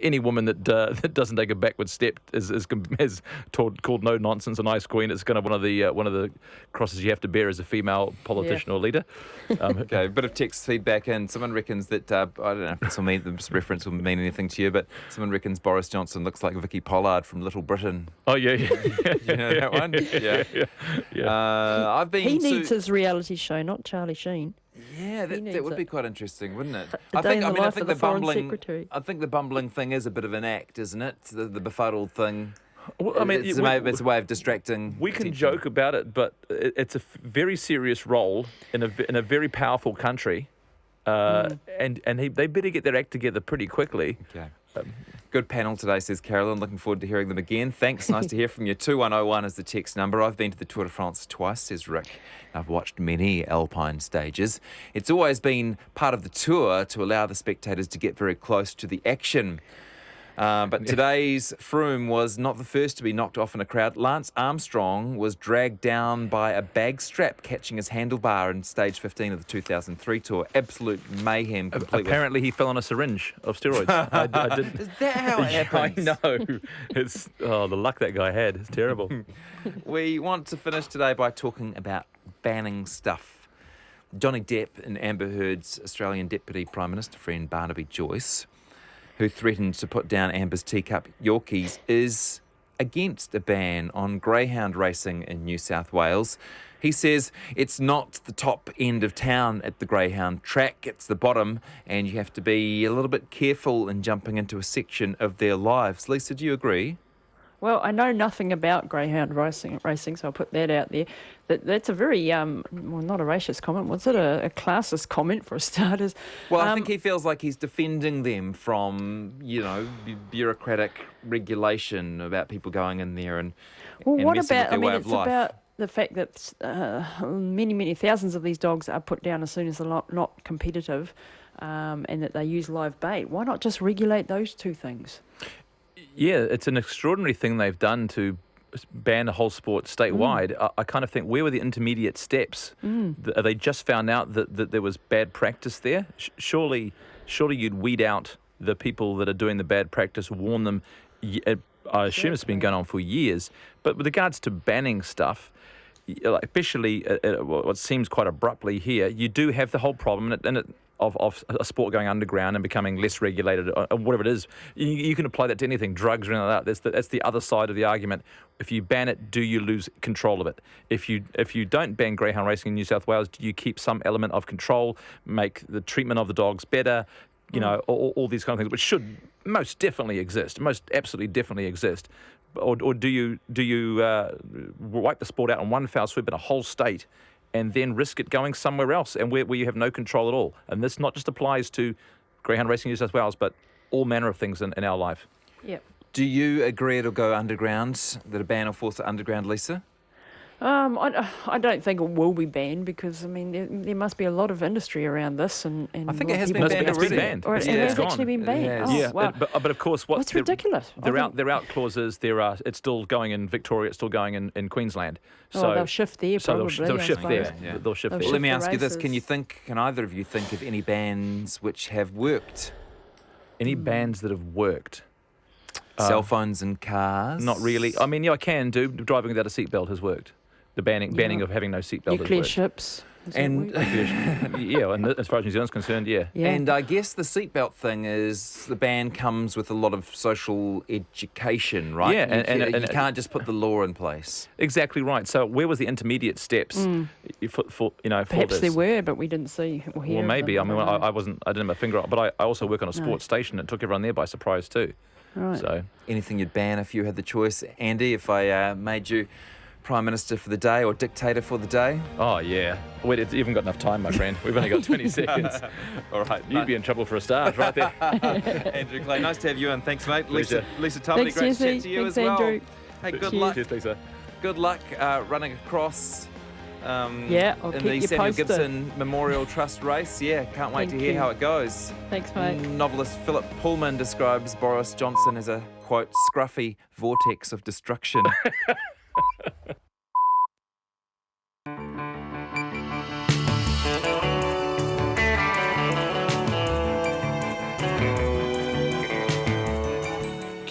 Any woman that that doesn't take a backward step is called no nonsense and ice queen. It's kind of one of the crosses you have to bear as a female politician or leader. Okay, a bit of text feedback, and someone reckons that I don't know if this reference will mean anything to you, but someone reckons Boris Johnson looks like Vicky Pollard from Little Britain. Oh yeah. You know that one? Yeah. He needs his reality show, not Charlie Sheen. Yeah, that would be quite interesting, wouldn't it? I think the bumbling thing is a bit of an act, isn't it? The befuddled thing. Well, I mean, it's a way of distracting. We can joke about it, but it's a very serious role in a very powerful country, and they better get their act together pretty quickly. Okay. Good panel today, says Carolyn. Looking forward to hearing them again. Thanks. Nice to hear from you. 2101 is the text number. I've been to the Tour de France twice, says Rick. I've watched many alpine stages. It's always been part of the tour to allow the spectators to get very close to the action. But today's Froome was not the first to be knocked off in a crowd. Lance Armstrong was dragged down by a bag strap catching his handlebar in stage 15 of the 2003 Tour. Absolute mayhem. Apparently he fell on a syringe of steroids. I didn't. Is that how it happens? I know. It's the luck that guy had. It's terrible. We want to finish today by talking about banning stuff. Johnny Depp and Amber Heard's Australian Deputy Prime Minister friend Barnaby Joyce, who threatened to put down Amber's teacup Yorkies, is against a ban on greyhound racing in New South Wales. He says it's not the top end of town at the greyhound track, it's the bottom, and you have to be a little bit careful in jumping into a section of their lives. Lisa, do you agree? Well, I know nothing about greyhound racing, so I'll put that out there. That's a very, well, not a racist comment. Was it a classist comment for starters? Well, I think he feels like he's defending them from, bureaucratic regulation about people going in there and what messing about? with their way of It's life. about the fact that many thousands of these dogs are put down as soon as they're not competitive, and that they use live bait. Why not just regulate those two things? Yeah, it's an extraordinary thing they've done to ban a whole sport statewide. I kind of think, where were the intermediate steps? They just found out that there was bad practice there. Surely you'd weed out the people that are doing the bad practice, warn them. I assume it's been going on for years. But with regards to banning stuff, especially what seems quite abruptly here, you do have the whole problem, of a sport going underground and becoming less regulated, or whatever it is. You can apply that to anything, drugs or anything like that. That's the other side of the argument. If you ban it, do you lose control of it? If you don't ban greyhound racing in New South Wales, do you keep some element of control, make the treatment of the dogs better? All these kind of things, which should most definitely exist, most absolutely definitely exist. Or do you wipe the sport out in one foul swoop in a whole state, and then risk it going somewhere else and where you have no control at all? And this not just applies to greyhound racing in New South Wales, but all manner of things in our life. Yep. Do you agree it'll go underground, that a ban will force it underground, Lisa? I don't think it will be banned because, there must be a lot of industry around this. And I think it has been banned already. Or it has actually been banned. Yeah, wow. But of course, What's ridiculous? Their out clauses. It's still going in Victoria. It's still going in Queensland. So they'll shift there. Probably. So they'll shift there. Yeah. They'll shift there. Well, let me ask you this: races. Can either of you think of any bans which have worked? Any bans that have worked? Cell phones in cars? Not really. I can do. Driving without a seatbelt has worked. The banning of having no seatbelt. Nuclear ships. And and as far as New Zealand's concerned, yeah. And I guess the seatbelt thing is the ban comes with a lot of social education, right? Yeah, and you can't just put the law in place. Exactly right. So where was the intermediate steps for Perhaps this? there were, but we didn't see or hear. Well, maybe. Of them. I didn't have my finger up, but I also work on a sports station. It took everyone there by surprise too. Right. So anything you'd ban if you had the choice, Andy? If I made you Prime Minister for the day or dictator for the day? Oh, yeah. Wait, it's even got enough time, my friend. We've only got 20 seconds. All right. You'd be in trouble for a start right there. Andrew Clay, nice to have you in. Thanks, mate. Pleasure. Lisa Tumley, Thanks, great Jesse. to chat to you Thanks, as well. Andrew. Hey, good Cheers. luck. Cheers, Lisa. Good luck running across I'll in keep the you Samuel posted. Gibson Memorial Trust race. Yeah, can't wait Thank to hear you. how it goes. Thanks, mate. Novelist Philip Pullman describes Boris Johnson as a, quote, scruffy vortex of destruction.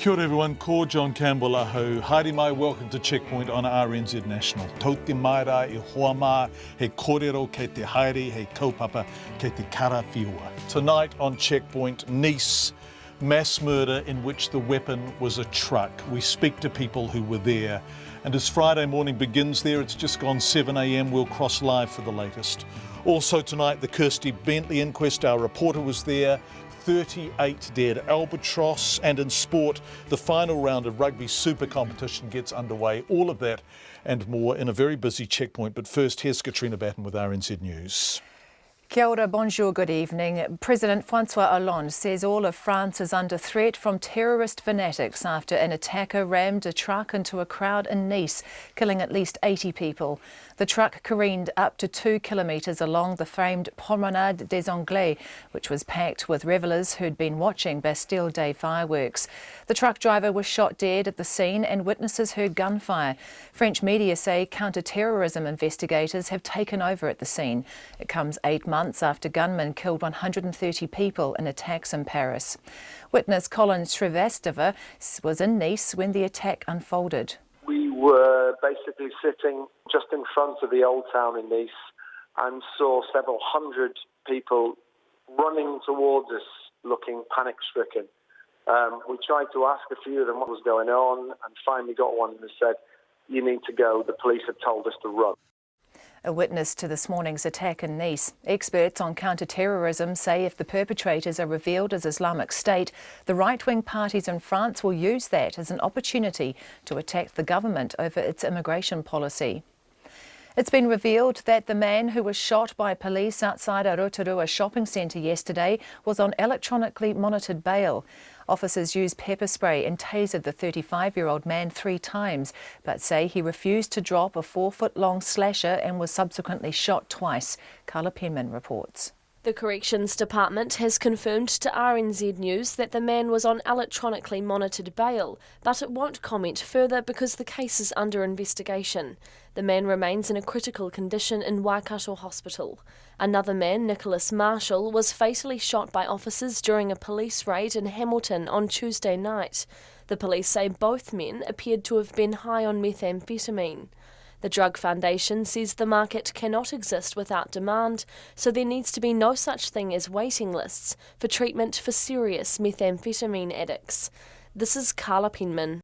Kia ora everyone, ko John Campbell aho. Haere mai, welcome to Checkpoint on RNZ National. Tau te maira I hoa mā, he kōrero kei te haere, he kaupapa kei te kara whiua. Tonight on Checkpoint, Nice, mass murder in which the weapon was a truck. We speak to people who were there. And as Friday morning begins there, it's just gone 7 a.m, we'll cross live for the latest. Also tonight, the Kirsty Bentley inquest, our reporter was there. 38 dead, albatross, and in sport, the final round of rugby super competition gets underway. All of that and more in a very busy Checkpoint. But first, here's Katrina Batten with RNZ News. Kia ora, bonjour, good evening. President Francois Hollande says all of France is under threat from terrorist fanatics after an attacker rammed a truck into a crowd in Nice, killing at least 80 people. The truck careened up to 2 kilometres along the famed Promenade des Anglais, which was packed with revellers who'd been watching Bastille Day fireworks. The truck driver was shot dead at the scene and witnesses heard gunfire. French media say counter-terrorism investigators have taken over at the scene. It comes 8 months after gunmen killed 130 people in attacks in Paris. Witness Colin Shrivastava was in Nice when the attack unfolded. We were basically sitting just in front of the old town in Nice and saw several hundred people running towards us looking panic-stricken. We tried to ask a few of them what was going on and finally got one who said, "You need to go, the police have told us to run." A witness to this morning's attack in Nice. Experts on counter-terrorism say if the perpetrators are revealed as Islamic State, the right-wing parties in France will use that as an opportunity to attack the government over its immigration policy. It's been revealed that the man who was shot by police outside a Rotorua shopping centre yesterday was on electronically monitored bail. Officers used pepper spray and tasered the 35-year-old man 3 times, but say he refused to drop a 4-foot-long slasher and was subsequently shot twice. Carla Penman reports. The Corrections Department has confirmed to RNZ News that the man was on electronically monitored bail, but it won't comment further because the case is under investigation. The man remains in a critical condition in Waikato Hospital. Another man, Nicholas Marshall, was fatally shot by officers during a police raid in Hamilton on Tuesday night. The police say both men appeared to have been high on methamphetamine. The Drug Foundation says the market cannot exist without demand, so there needs to be no such thing as waiting lists for treatment for serious methamphetamine addicts. This is Carla Penman.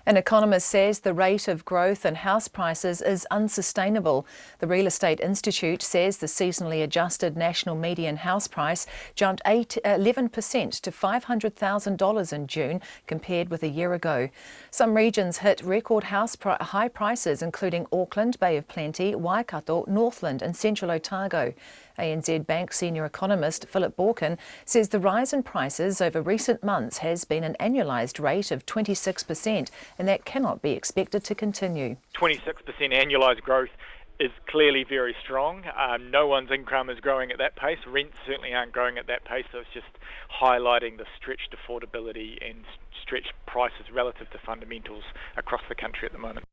An economist says the rate of growth in house prices is unsustainable. The Real Estate Institute says the seasonally adjusted national median house price jumped 11% to $500,000 in June compared with a year ago. Some regions hit record high prices, including Auckland, Bay of Plenty, Waikato, Northland and Central Otago. ANZ Bank senior economist Philip Borkin says the rise in prices over recent months has been an annualised rate of 26%, and that cannot be expected to continue. 26% annualised growth is clearly very strong. No one's income is growing at that pace. Rents certainly aren't growing at that pace, so it's just highlighting the stretched affordability and stretched prices relative to fundamentals across the country at the moment.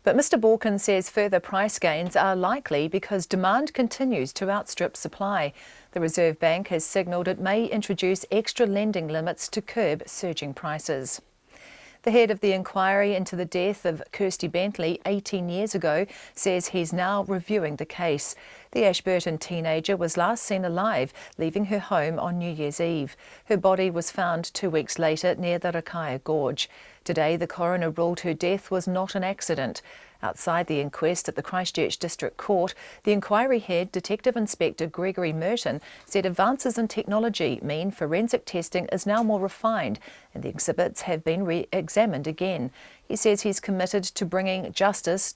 But Mr Borkin says further price gains are likely because demand continues to outstrip supply. The Reserve Bank has signalled it may introduce extra lending limits to curb surging prices. The head of the inquiry into the death of Kirsty Bentley 18 years ago says he's now reviewing the case. The Ashburton teenager was last seen alive, leaving her home on New Year's Eve. Her body was found 2 weeks later near the Rakaia Gorge. Today, the coroner ruled her death was not an accident. Outside the inquest at the Christchurch District Court, the inquiry head, Detective Inspector Gregory Merton, said advances in technology mean forensic testing is now more refined and the exhibits have been re-examined again. He says he's committed to bringing to justice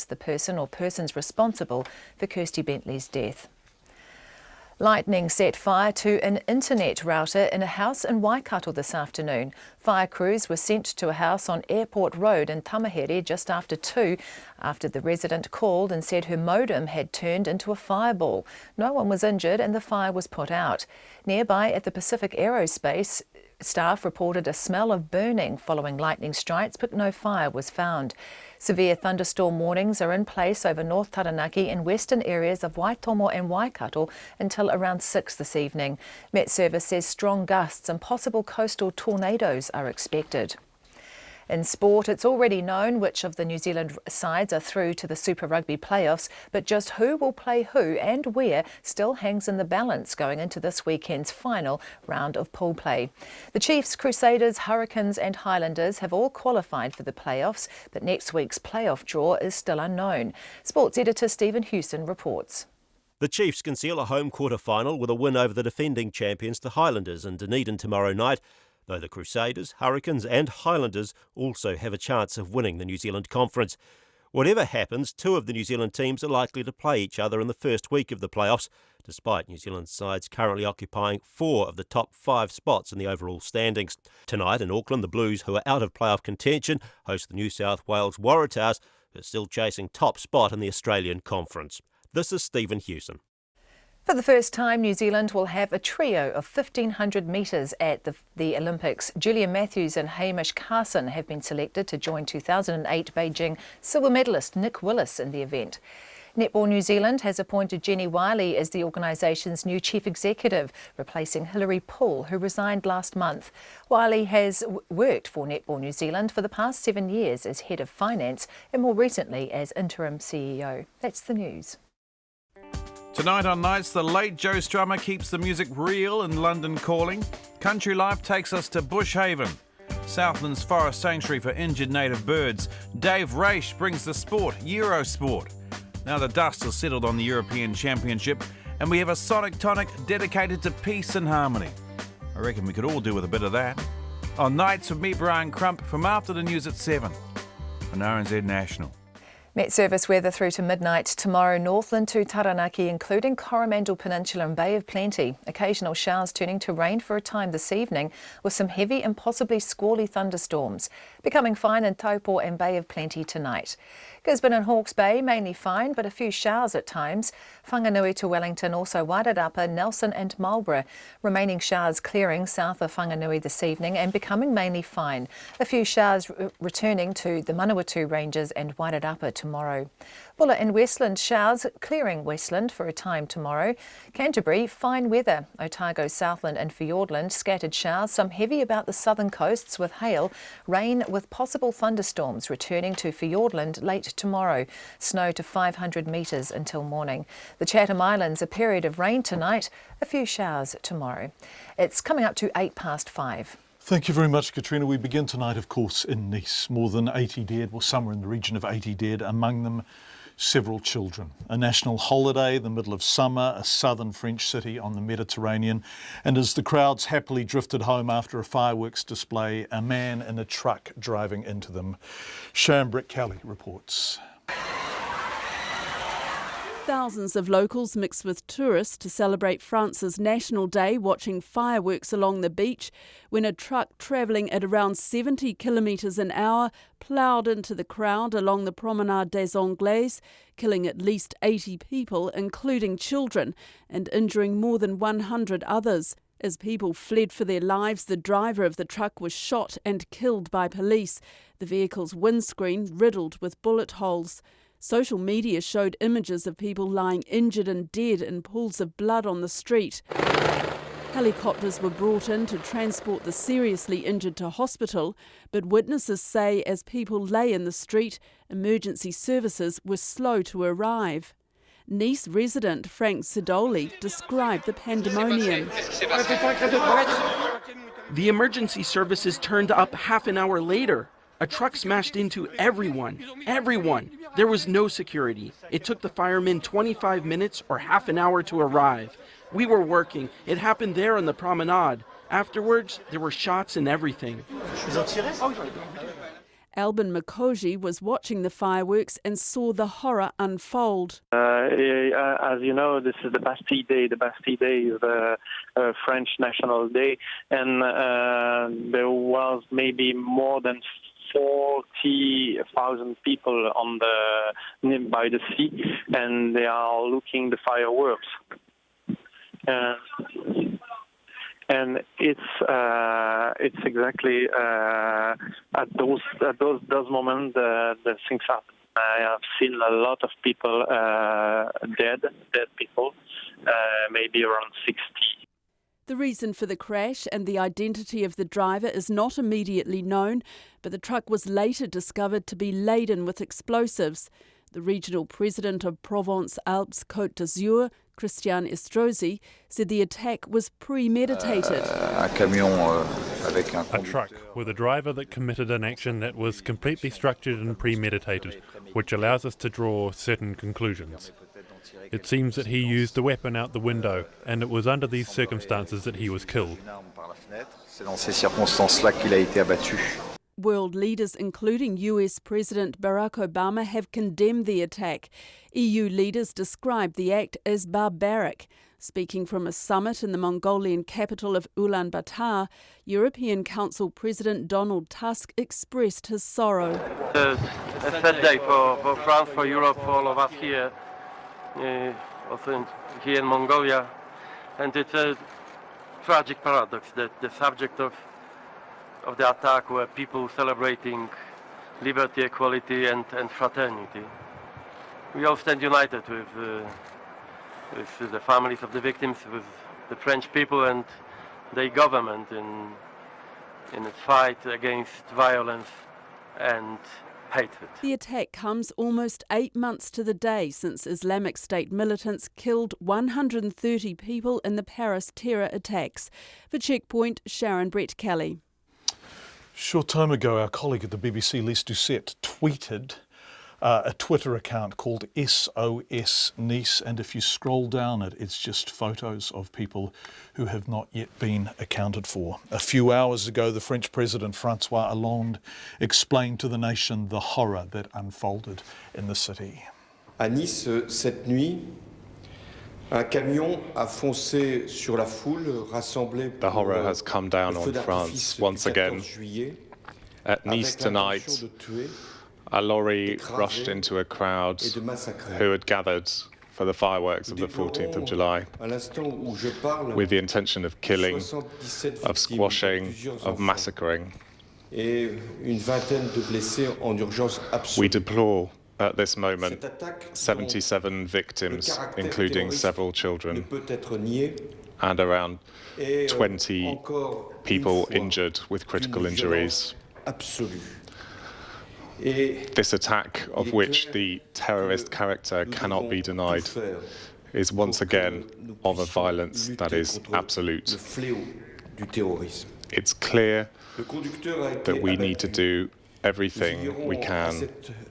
the person or persons responsible for Kirsty Bentley's death. Lightning set fire to an internet router in a house in Waikato this afternoon. Fire crews were sent to a house on Airport Road in Tamahere just after 2 after the resident called and said her modem had turned into a fireball. No one was injured and the fire was put out. Nearby at the Pacific Aerospace Staff reported a smell of burning following lightning strikes, but no fire was found. Severe thunderstorm warnings are in place over North Taranaki and western areas of Waitomo and Waikato until around 6 this evening. Met Service says strong gusts and possible coastal tornadoes are expected. In sport, it's already known which of the New Zealand sides are through to the Super Rugby playoffs, but just who will play who and where still hangs in the balance going into this weekend's final round of pool play. The Chiefs, Crusaders, Hurricanes and Highlanders have all qualified for the playoffs, but next week's playoff draw is still unknown. Sports editor Stephen Hewson reports. The Chiefs can seal a home quarter-final with a win over the defending champions, the Highlanders, in Dunedin tomorrow night, though the Crusaders, Hurricanes and Highlanders also have a chance of winning the New Zealand Conference. Whatever happens, two of the New Zealand teams are likely to play each other in the first week of the playoffs, despite New Zealand sides currently occupying 4 of the top 5 spots in the overall standings. Tonight in Auckland, the Blues, who are out of playoff contention, host the New South Wales Waratahs, who are still chasing top spot in the Australian Conference. This is Stephen Hewson. For the first time, New Zealand will have a trio of 1,500 metres at the Olympics. Julian Matthews and Hamish Carson have been selected to join 2008 Beijing silver medalist Nick Willis in the event. Netball New Zealand has appointed Jenny Wiley as the organisation's new chief executive, replacing Hilary Poole, who resigned last month. Wiley has worked for Netball New Zealand for the past 7 years as head of finance and more recently as interim CEO. That's the news. Tonight on Nights, the late Joe Strummer keeps the music real in London Calling. Country Life takes us to Bushhaven. Southland's Forest Sanctuary for Injured Native Birds. Dave Raish brings the sport, Eurosport. Now the dust has settled on the European Championship and we have a Sonic Tonic dedicated to peace and harmony. I reckon we could all do with a bit of that. On Nights with me, Brian Crump, from after the news at 7 on RNZ National. Met Service weather through to midnight tomorrow, Northland to Taranaki, including Coromandel Peninsula and Bay of Plenty. Occasional showers turning to rain for a time this evening, with some heavy and possibly squally thunderstorms. Becoming fine in Taupo and Bay of Plenty tonight. Gisborne and Hawke's Bay mainly fine, but a few showers at times. Whanganui to Wellington, also Wairarapa, Nelson and Marlborough. Remaining showers clearing south of Whanganui this evening and becoming mainly fine. A few showers returning to the Manawatu Ranges and Wairarapa tomorrow. Bulla and Westland showers clearing Westland for a time tomorrow. Canterbury, fine weather. Otago, Southland and Fiordland, scattered showers, some heavy about the southern coasts with hail. Rain with possible thunderstorms returning to Fiordland late tomorrow. Snow to 500 metres until morning. The Chatham Islands, a period of rain tonight, a few showers tomorrow. It's coming up to 5:08. Thank you very much, Katrina. We begin tonight, of course, in Nice. More than 80 dead, well, somewhere in the region of 80 dead, among them several children. A national holiday, the middle of summer, a southern French city on the Mediterranean. And as the crowds happily drifted home after a fireworks display, a man in a truck driving into them. Sharon Brett Kelly reports. Thousands of locals mixed with tourists to celebrate France's National Day, watching fireworks along the beach when a truck travelling at around 70 kilometres an hour ploughed into the crowd along the Promenade des Anglais, killing at least 80 people, including children, and injuring more than 100 others. As people fled for their lives, the driver of the truck was shot and killed by police, the vehicle's windscreen riddled with bullet holes. Social media showed images of people lying injured and dead in pools of blood on the street. Helicopters were brought in to transport the seriously injured to hospital, but witnesses say as people lay in the street, emergency services were slow to arrive. Nice resident Frank Sidoli described the pandemonium. The emergency services turned up half an hour later. A truck smashed into everyone. There was no security. It took the firemen 25 minutes or half an hour to arrive. We were working. It happened there on the promenade. Afterwards, there were shots and everything. Alban Makoji was watching the fireworks and saw the horror unfold. As you know, this is the Bastille Day. The Bastille Day is the French National Day, and there was maybe more than 40,000 people on by the sea, and they are looking the fireworks. and it's exactly at those moments the things happen. I have seen a lot of people dead people, maybe around 60. The reason for the crash and the identity of the driver is not immediately known, but the truck was later discovered to be laden with explosives. The regional president of Provence-Alpes-Côte d'Azur, Christian Estrosi, said the attack was premeditated. A truck with a driver that committed an action that was completely structured and premeditated, which allows us to draw certain conclusions. It seems that he used a weapon out the window, and it was under these circumstances that he was killed. World leaders, including US President Barack Obama, have condemned the attack. EU leaders described the act as barbaric. Speaking from a summit in the Mongolian capital of Ulaanbaatar, European Council President Donald Tusk expressed his sorrow. It's a sad day for France, for Europe, for all of us here, also here in Mongolia. And it's a tragic paradox that the subject of the attack were people celebrating liberty, equality and fraternity. We all stand united with the families of the victims, with the French people and their government in the fight against violence and hatred. The attack comes almost 8 months to the day since Islamic State militants killed 130 people in the Paris terror attacks. For Checkpoint, Sharon Brett Kelly. Short time ago, our colleague at the BBC, Lise Doucette, tweeted a Twitter account called SOS Nice, and if you scroll down it, it's just photos of people who have not yet been accounted for. A few hours ago, the French President François Hollande explained to the nation the horror that unfolded in the city. À Nice, cette nuit, un camion a foncé sur la foule rassemblée. The horror has come down on France once again. At Nice tonight, a lorry rushed into a crowd who had gathered for the fireworks of the 14th of July with the intention of killing, of squashing, of massacring. We deplore at this moment 77 victims, including several children, and around 20 people injured with critical injuries. This attack, of which the terrorist character cannot be denied, is once again of a violence that is absolute. It's clear that we need to do everything we can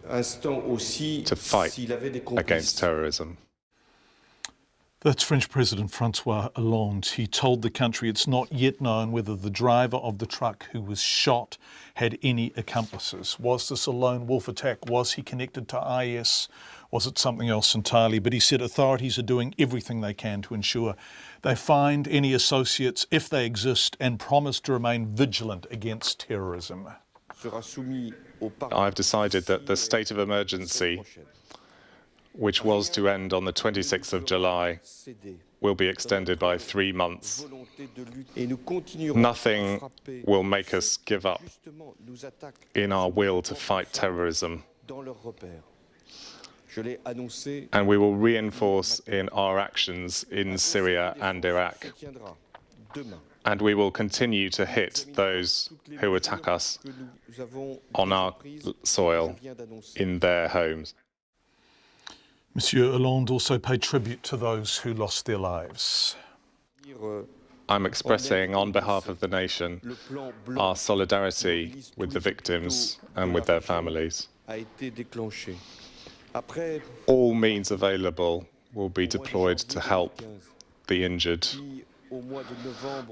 to fight against terrorism. That's French President François Hollande. He told the country it's not yet known whether the driver of the truck who was shot had any accomplices. Was this a lone wolf attack? Was he connected to IS? Was it something else entirely? But he said authorities are doing everything they can to ensure they find any associates if they exist, and promise to remain vigilant against terrorism. I've decided that the state of emergency, which was to end on the 26th of July, will be extended by 3 months. Nothing will make us give up in our will to fight terrorism. And we will reinforce in our actions in Syria and Iraq. And we will continue to hit those who attack us on our soil in their homes. Monsieur Hollande also paid tribute to those who lost their lives. I'm expressing on behalf of the nation our solidarity with the victims and with their families. All means available will be deployed to help the injured.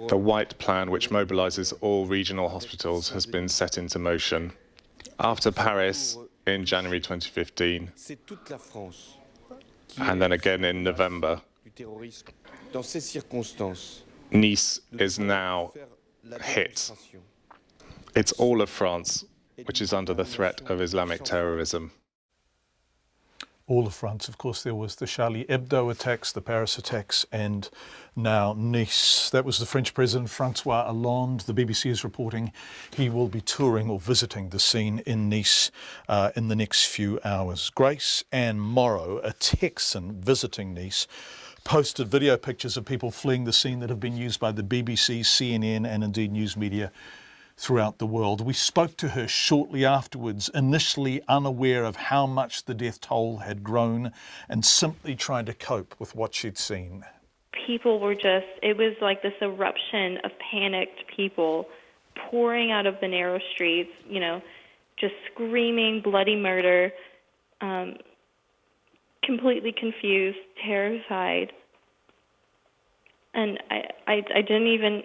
The White Plan, which mobilises all regional hospitals, has been set into motion. After Paris in January 2015, and then again in November, Nice is now hit. It's all of France which is under the threat of Islamic terrorism. all the fronts. Of course, there was the Charlie Hebdo attacks, the Paris attacks, and now Nice. That was the French President, Francois Hollande. The BBC is reporting he will be touring or visiting the scene in Nice in the next few hours. Grace Ann Morrow, a Texan visiting Nice, posted video pictures of people fleeing the scene that have been used by the BBC, CNN, and indeed news media throughout the world. We spoke to her shortly afterwards, initially unaware of how much the death toll had grown and simply trying to cope with what she'd seen. People were just, it was like this eruption of panicked people pouring out of the narrow streets, you know, just screaming bloody murder, completely confused, terrified. And I didn't even...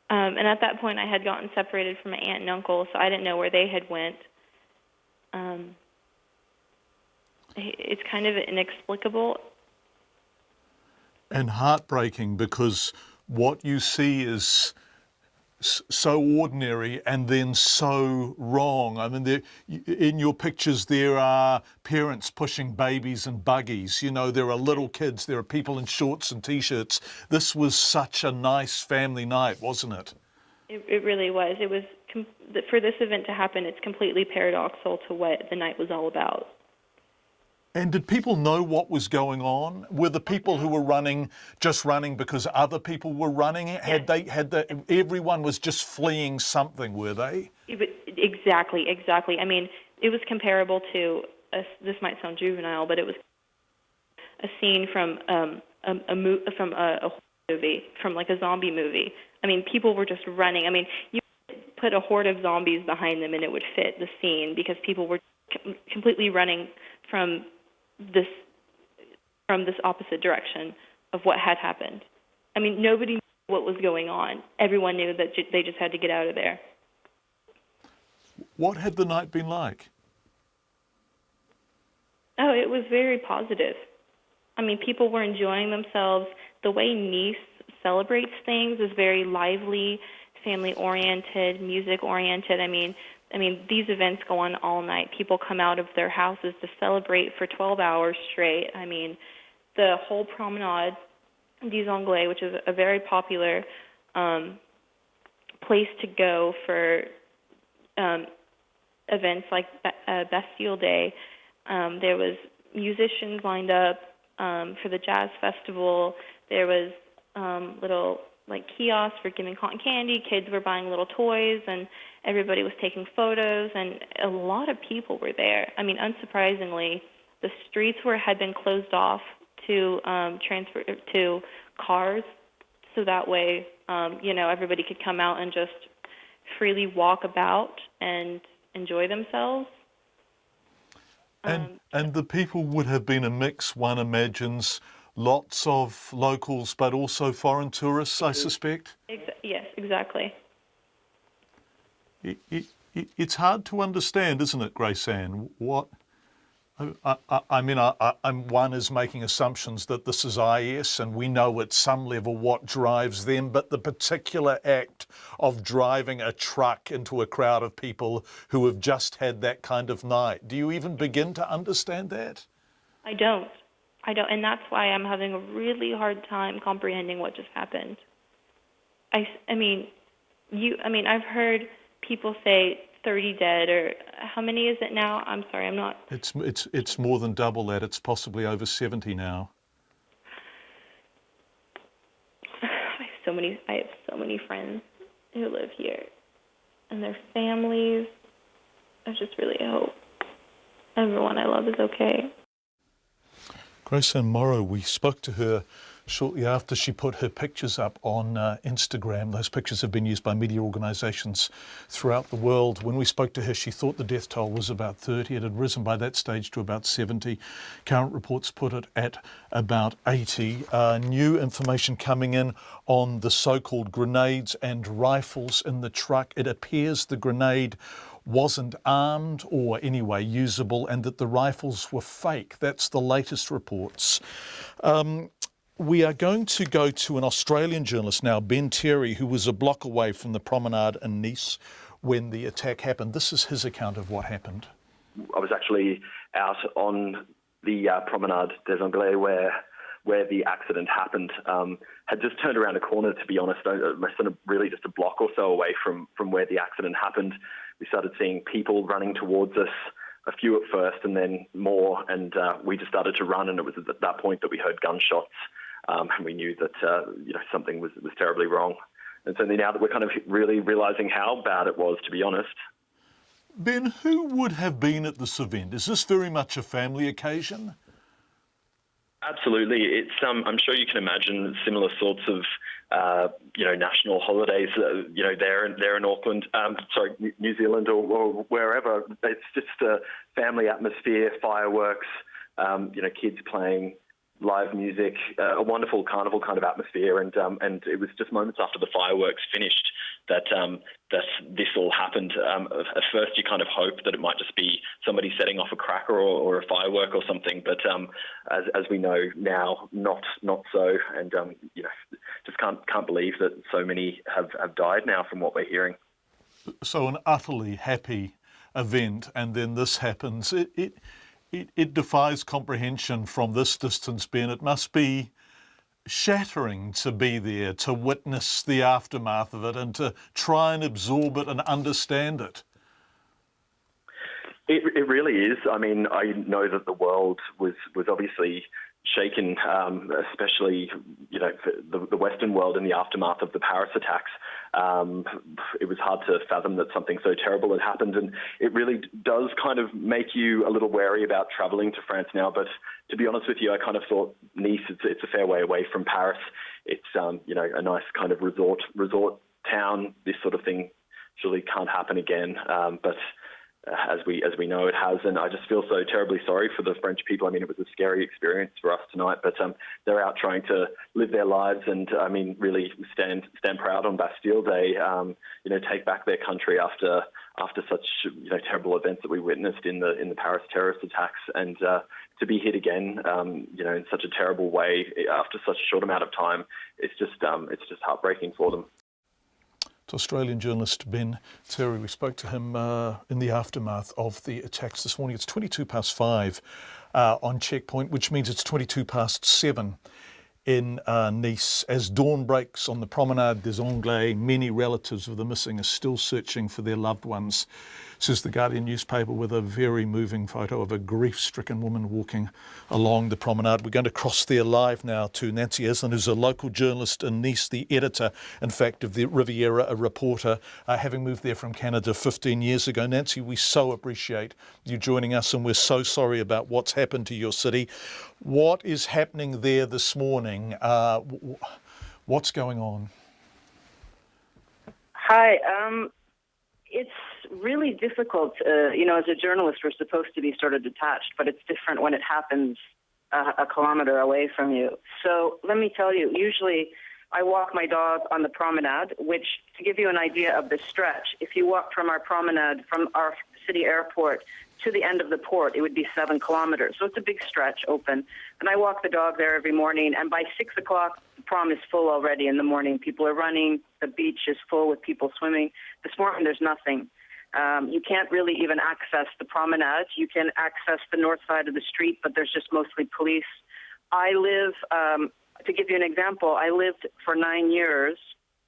and at that point, I had gotten separated from my aunt and uncle, so I didn't know where they had went. It's kind of inexplicable. And heartbreaking, because what you see is so ordinary and then so wrong. I mean, in your pictures there are parents pushing babies in buggies. You know, there are little kids, there are people in shorts and T-shirts. This was such a nice family night, wasn't it? It really was. It was, for this event to happen, it's completely paradoxical to what the night was all about. And did people know what was going on? Were the people who were running just running because other people were running? Everyone was just fleeing something, were they? Exactly. I mean, it was comparable to, this might sound juvenile, but it was a scene from a horror movie, from like a zombie movie. I mean, people were just running. I mean, you could put a horde of zombies behind them and it would fit the scene because people were completely running from this opposite direction of what had happened. I mean, nobody knew what was going on. Everyone knew that they just had to get out of there. What had the night been like? Oh, it was very positive. I mean, people were enjoying themselves. The way Nice celebrates things is very lively, family-oriented, music-oriented. I mean, these events go on all night. People come out of their houses to celebrate for 12 hours straight. I mean, the whole promenade des Anglais, which is a very popular place to go for events like Bastille Day. There was musicians lined up for the jazz festival. There was little like kiosks for giving cotton candy. Kids were buying little toys, and everybody was taking photos, and a lot of people were there. I mean, unsurprisingly, the streets had been closed off to transfer to cars, so that way, everybody could come out and just freely walk about and enjoy themselves. And the people would have been a mix, one imagines, lots of locals, but also foreign tourists, I suspect? Yes, exactly. It's hard to understand, isn't it, Grace Ann? What? I'm one is making assumptions that this is IS, and we know at some level what drives them, but the particular act of driving a truck into a crowd of people who have just had that kind of night, do you even begin to understand that? I don't, and that's why I'm having a really hard time comprehending what just happened. I've heard people say 30 dead, or how many is it now? I'm sorry, I'm not... It's more than double that. It's possibly over 70 now. I have so many friends who live here, and their families. I just really hope everyone I love is okay. Grace Ann Morrow, we spoke to her shortly after she put her pictures up on Instagram. Those pictures have been used by media organisations throughout the world. When we spoke to her, she thought the death toll was about 30. It had risen by that stage to about 70. Current reports put it at about 80. New information coming in on the so-called grenades and rifles in the truck. It appears the grenade wasn't armed or anyway usable, and that the rifles were fake. That's the latest reports. We are going to go to an Australian journalist now, Ben Terry, who was a block away from the promenade in Nice when the attack happened. This is his account of what happened. I was actually out on the Promenade des Anglais where the accident happened, had just turned around a corner, to be honest, sort of really just a block or so away from where the accident happened. We started seeing people running towards us, a few at first and then more, and we just started to run, and it was at that point that we heard gunshots, and we knew that something was terribly wrong. And so now that we're kind of really realising how bad it was, to be honest. Ben, who would have been at this event? Is this very much a family occasion? Absolutely. It's I'm sure you can imagine similar sorts of national holidays. There in Auckland, New Zealand or wherever. It's just a family atmosphere, fireworks, kids playing live music, a wonderful carnival kind of atmosphere, and it was just moments after the fireworks finished that this all happened. At first, you kind of hope that it might just be somebody setting off a cracker or a firework or something, but as we know now, not so, and just can't believe that so many have died now from what we're hearing. So an utterly happy event, and then this happens. It defies comprehension from this distance, Ben. It must be shattering to be there, to witness the aftermath of it and to try and absorb it and understand it. It really is. I mean, I know that the world was obviously shaken, especially, the Western world in the aftermath of the Paris attacks. It was hard to fathom that something so terrible had happened, and it really does kind of make you a little wary about travelling to France now. But to be honest with you, I kind of thought Nice, it's a fair way away from Paris. It's, a nice kind of resort town. This sort of thing surely can't happen again. But as we know, it has, and I just feel so terribly sorry for the French people. I mean, it was a scary experience for us tonight, but they're out trying to live their lives, and I mean, really stand proud on Bastille Day. Take back their country after such terrible events that we witnessed in the Paris terrorist attacks, and to be hit again, in such a terrible way after such a short amount of time, it's just heartbreaking for them. To Australian journalist Ben Terry, we spoke to him in the aftermath of the attacks this morning. It's 5:22 on Checkpoint, which means it's 7:22 in Nice. As dawn breaks on the Promenade des Anglais, many relatives of the missing are still searching for their loved ones, says the Guardian newspaper, with a very moving photo of a grief-stricken woman walking along the promenade. We're going to cross there live now to Nancy Eslin, who's a local journalist in Nice, the editor, in fact, of the Riviera, a reporter, having moved there from Canada 15 years ago. Nancy, we so appreciate you joining us, and we're so sorry about what's happened to your city. What is happening there this morning? What's going on? Hi. It's really difficult. As a journalist, we're supposed to be sort of detached, but it's different when it happens a kilometer away from you. So let me tell you, usually I walk my dog on the promenade, which, to give you an idea of the stretch, if you walk from our promenade, from our city airport to the end of the port, it would be 7 kilometers. So it's a big stretch open. And I walk the dog there every morning, and by 6 o'clock, the prom is full already in the morning. People are running. The beach is full with people swimming. This morning, there's nothing. You can't really even access the promenade. You can access the north side of the street, but there's just mostly police. I live, to give you an example, I lived for 9 years,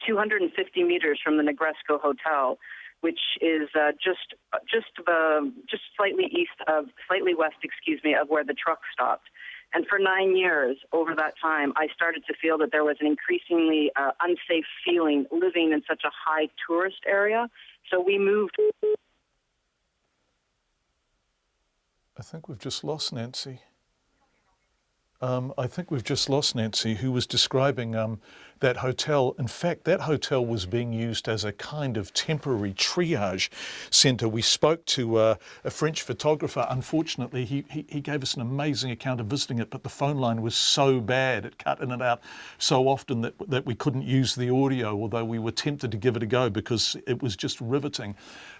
250 meters from the Negresco Hotel, which is just slightly west, of where the truck stopped. And for 9 years, over that time, I started to feel that there was an increasingly unsafe feeling living in such a high tourist area. So we moved. I think we've just lost Nancy. Who was describing that hotel. In fact, that hotel was being used as a kind of temporary triage centre. We spoke to a French photographer. Unfortunately, he gave us an amazing account of visiting it, but the phone line was so bad, it cut in and out so often that we couldn't use the audio, although we were tempted to give it a go because it was just riveting.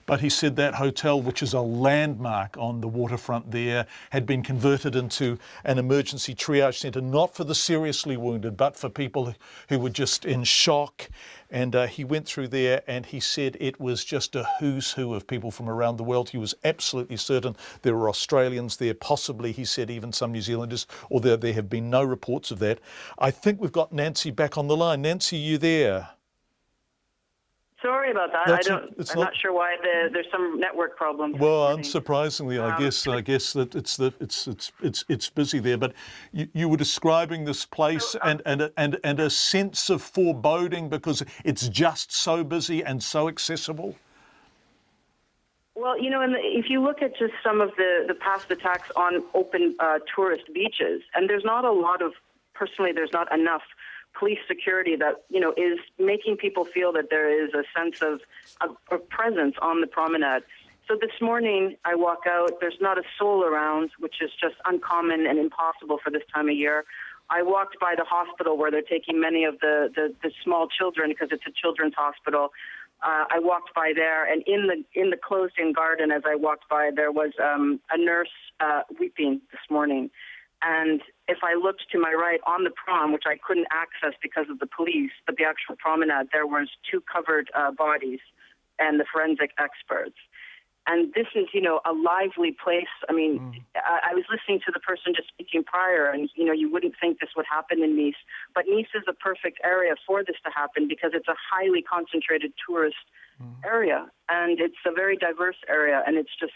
But he said that hotel, which is a landmark on the waterfront there, had been converted into an emergency triage centre, not for the seriously wounded, but for people who were just in shock. And he went through there and he said it was just a who's who of people from around the world. He was absolutely certain there were Australians there, possibly, he said, even some New Zealanders, although there have been no reports of that. I think we've got Nancy back on the line. Nancy, you there? Sorry about that. I'm not sure why there's some network problem. Well, unsurprisingly, I guess that it's busy there. But you were describing this place and a sense of foreboding because it's just so busy and so accessible. Well, if you look at just some of the past attacks on open tourist beaches, and there's not enough police security that, is making people feel that there is a sense of presence on the promenade. So this morning I walk out, there's not a soul around, which is just uncommon and impossible for this time of year. I walked by the hospital where they're taking many of the small children because it's a children's hospital. I walked by there, and in the closed-in garden as I walked by, there was a nurse weeping this morning. And if I looked to my right on the prom, which I couldn't access because of the police, but the actual promenade, there was 2 covered bodies and the forensic experts. And this is, a lively place. I mean, I was listening to the person just speaking prior, and, you wouldn't think this would happen in Nice. But Nice is a perfect area for this to happen because it's a highly concentrated tourist area. And it's a very diverse area, and it's just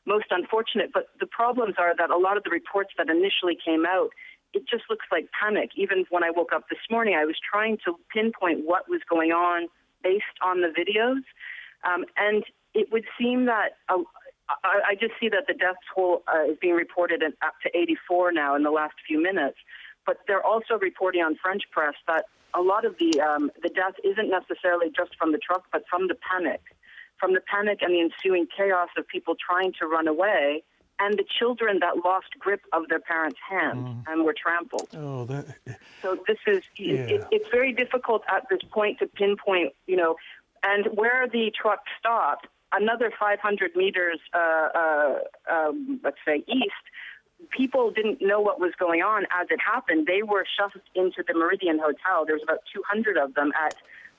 most unfortunate. But the problems are that a lot of the reports that initially came out, it just looks like panic. Even when I woke up this morning, I was trying to pinpoint what was going on based on the videos. And it would seem that I just see that the death toll is being reported up to 84 now in the last few minutes. But they're also reporting on French press that a lot of the death isn't necessarily just from the truck, but from the panic and the ensuing chaos of people trying to run away, and the children that lost grip of their parents' hands and were trampled. Oh, so this is it's very difficult at this point to pinpoint, and where the truck stopped, another 500 meters, let's say east, people didn't know what was going on as it happened. They were shoved into the Meridian Hotel. There was about 200 of them at,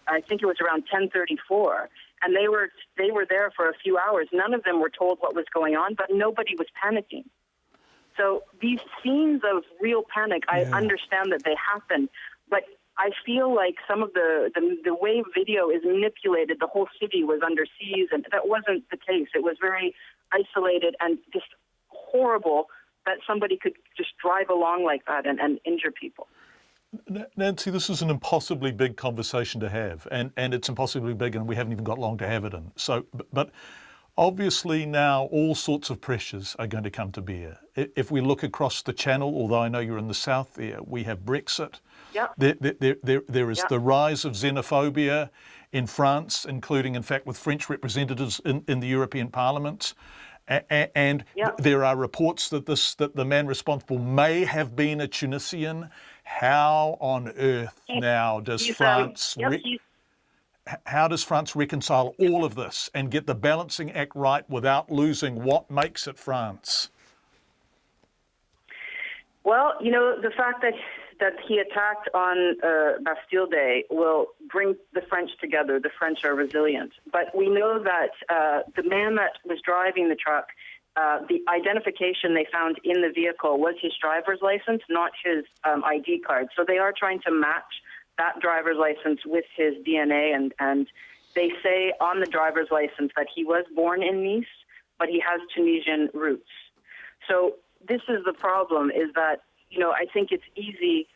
I think it was around 10:34. And they were there for a few hours. None of them were told what was going on, but nobody was panicking. So these scenes of real panic, I understand that they happen, but I feel like some of the way video is manipulated, the whole city was under siege, and that wasn't the case. It was very isolated and just horrible that somebody could just drive along like that and injure people. Nancy, this is an impossibly big conversation to have, and it's impossibly big, and we haven't even got long to have it in. So, but obviously now all sorts of pressures are going to come to bear. If we look across the channel, although I know you're in the south there, we have Brexit. Yep. There is the rise of xenophobia in France, including, in fact, with French representatives in the European Parliament. And there are reports that the man responsible may have been a Tunisian. How on earth now does France how does France reconcile all of this and get the balancing act right without losing what makes it France? Well, the fact that he attacked on Bastille Day will bring the French together. The French are resilient. But we know that the man that was driving the truck, the identification they found in the vehicle was his driver's license, not his ID card. So they are trying to match that driver's license with his DNA. And they say on the driver's license that he was born in Nice, but he has Tunisian roots. So this is the problem, is that, I think it's easy.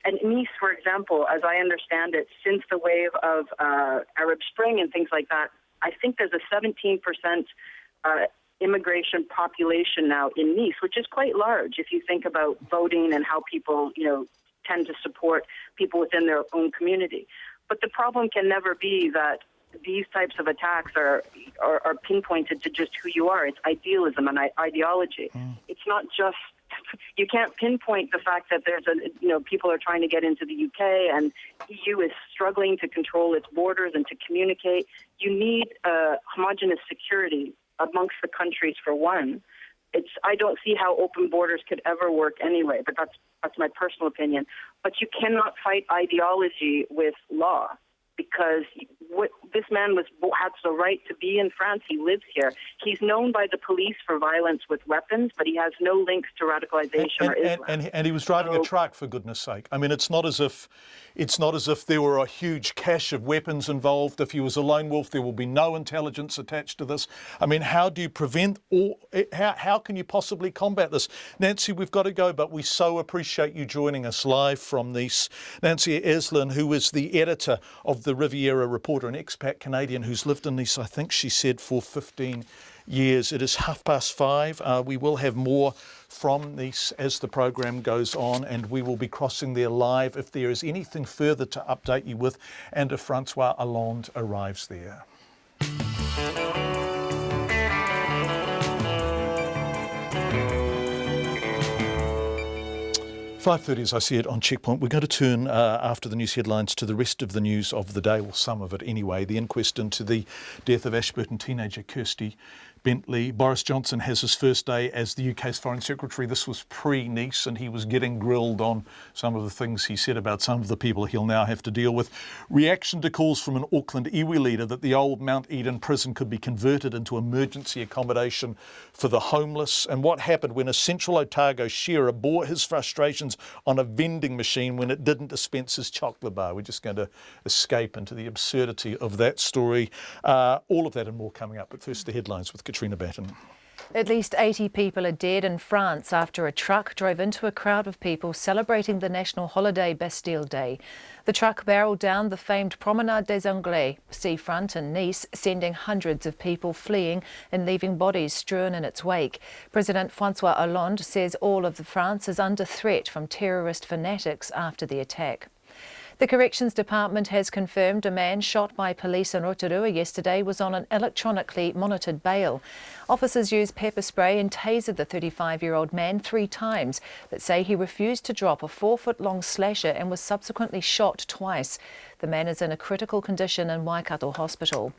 And Nice, for example, as I understand it, since the wave of Arab Spring and things like that, I think there's a 17% immigration population now in Nice, which is quite large if you think about voting and how people, tend to support people within their own community. But the problem can never be that these types of attacks are pinpointed to just who you are. It's idealism and ideology. It's not just, you can't pinpoint the fact that there's people are trying to get into the UK and EU is struggling to control its borders and to communicate. You need homogenous security amongst the countries for one. I don't see how open borders could ever work anyway, but that's my personal opinion. But you cannot fight ideology with law, because this man had the right to be in France. He lives here. He's known by the police for violence with weapons, but he has no links to radicalization or Islam. And he was driving a truck, for goodness sake. I mean, it's not as if there were a huge cache of weapons involved. If he was a lone wolf, there will be no intelligence attached to this. I mean, how do you prevent how can you possibly combat this? Nancy, we've got to go, but we so appreciate you joining us live from Nice. Nancy Eslin, who is the editor of the Riviera Reporter, an expat Canadian who's lived in Nice, I think she said, for 15 years. It is 5:30. We will have more from Nice as the program goes on, and we will be crossing there live if there is anything further to update you with and if Francois Hollande arrives there. 5:30 as I see it on Checkpoint. We're going to turn after the news headlines to the rest of the news of the day, well, some of it anyway. The inquest into the death of Ashburton teenager Kirsty Bentley. Boris Johnson has his first day as the UK's Foreign Secretary. This was pre-Nice, and he was getting grilled on some of the things he said about some of the people he'll now have to deal with. Reaction to calls from an Auckland iwi leader that the old Mount Eden prison could be converted into emergency accommodation for the homeless. And what happened when a Central Otago shearer bore his frustrations on a vending machine when it didn't dispense his chocolate bar. We're just going to escape into the absurdity of that story. All of that and more coming up. But first, the headlines with Katrina Batten. At least 80 people are dead in France after a truck drove into a crowd of people celebrating the national holiday Bastille Day. The truck barreled down the famed Promenade des Anglais seafront in Nice, sending hundreds of people fleeing and leaving bodies strewn in its wake. President Francois Hollande says all of France is under threat from terrorist fanatics after the attack. The Corrections Department has confirmed a man shot by police in Rotorua yesterday was on an electronically monitored bail. Officers used pepper spray and tasered the 35-year-old man 3 times, but say he refused to drop a 4-foot-long slasher and was subsequently shot twice. The man is in a critical condition in Waikato Hospital.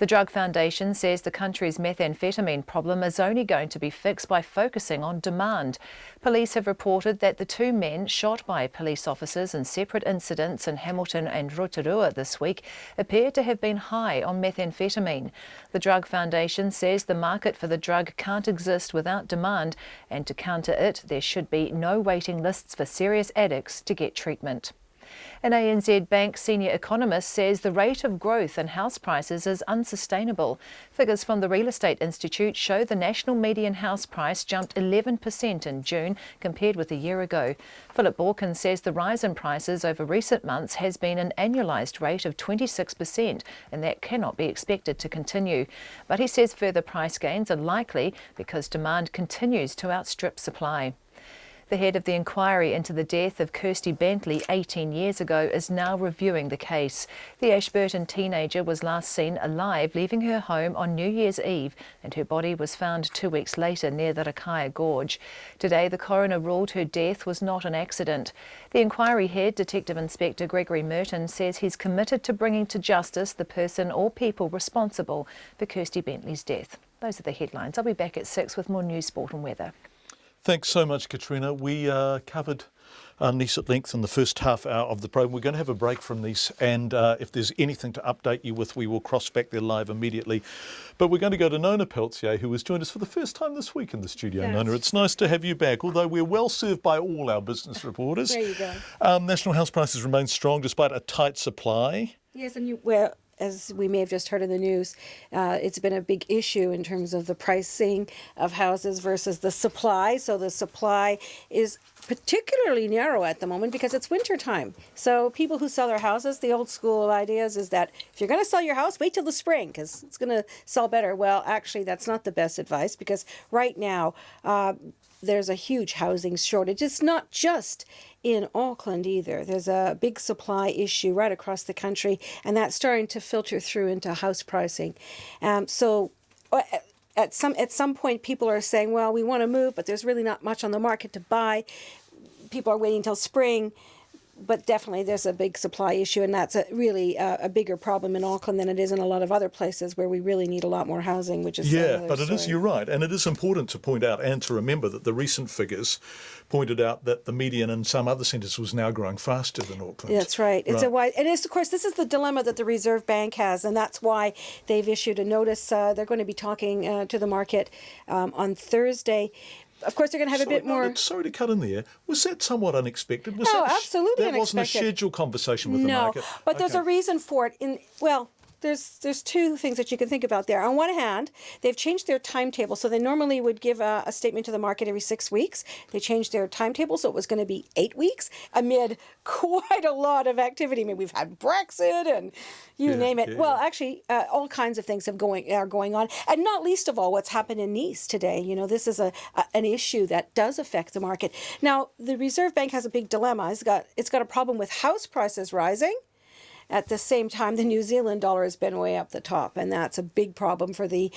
The Drug Foundation says the country's methamphetamine problem is only going to be fixed by focusing on demand. Police have reported that the 2 men shot by police officers in separate incidents in Hamilton and Rotorua this week appear to have been high on methamphetamine. The Drug Foundation says the market for the drug can't exist without demand, and to counter it, there should be no waiting lists for serious addicts to get treatment. An ANZ Bank senior economist says the rate of growth in house prices is unsustainable. Figures from the Real Estate Institute show the national median house price jumped 11% in June compared with a year ago. Philip Borkin says the rise in prices over recent months has been an annualised rate of 26%, and that cannot be expected to continue. But he says further price gains are likely because demand continues to outstrip supply. The head of the inquiry into the death of Kirsty Bentley 18 years ago is now reviewing the case. The Ashburton teenager was last seen alive leaving her home on New Year's Eve, and her body was found 2 weeks later near the Rakaya Gorge. Today, the coroner ruled her death was not an accident. The inquiry head, Detective Inspector Gregory Merton, says he's committed to bringing to justice the person or people responsible for Kirsty Bentley's death. Those are the headlines. I'll be back at 6 with more news, sport and weather. Thanks so much, Katrina. We covered Nice at length in the first half hour of the program. We're going to have a break from Nice, and if there's anything to update you with, we will cross back there live immediately. But we're going to go to Nona Peltier, who has joined us for the first time this week in the studio. Yes. Nona, it's nice to have you back, although we're well served by all our business reporters. There you go. National house prices remain strong despite a tight supply. Yes, and as we may have just heard in the news, it's been a big issue in terms of the pricing of houses versus the supply. So the supply is particularly narrow at the moment because it's winter time. So people who sell their houses, the old school ideas is that if you're going to sell your house, wait till the spring because it's going to sell better. Well, actually, that's not the best advice because right now there's a huge housing shortage. It's not just in Auckland either. There's a big supply issue right across the country, and that's starting to filter through into house pricing. So at some point, people are saying, well, we want to move, but there's really not much on the market to buy. People are waiting till spring. but definitely there's a big supply issue, and that's really a bigger problem in Auckland than it is in a lot of other places where we really need a lot more housing, which is but it is, you're right, and it is important to point out and to remember that the recent figures pointed out that the median in some other centres was now growing faster than Auckland. That's right. It's a wide, and it's, of course, this is the dilemma that the Reserve Bank has, and that's why they've issued a notice. They're going to be talking to the market on Thursday. Of course, they're going to have a bit more... Sorry to cut in there. Was that somewhat unexpected? Absolutely that unexpected. Wasn't a scheduled conversation with the market? No, but there's a reason for it. There's two things that you can think about there. On one hand, they've changed their timetable. So they normally would give a statement to the market every 6 weeks. They changed their timetable, so it was going to be 8 weeks amid quite a lot of activity. I mean, we've had Brexit and you name it. Yeah. Well, actually, all kinds of things are going on, and not least of all what's happened in Nice today. You know, this is an issue that does affect the market. Now, the Reserve Bank has a big dilemma. It's got a problem with house prices rising. At the same time, the New Zealand dollar has been way up the top, and that's a big problem for the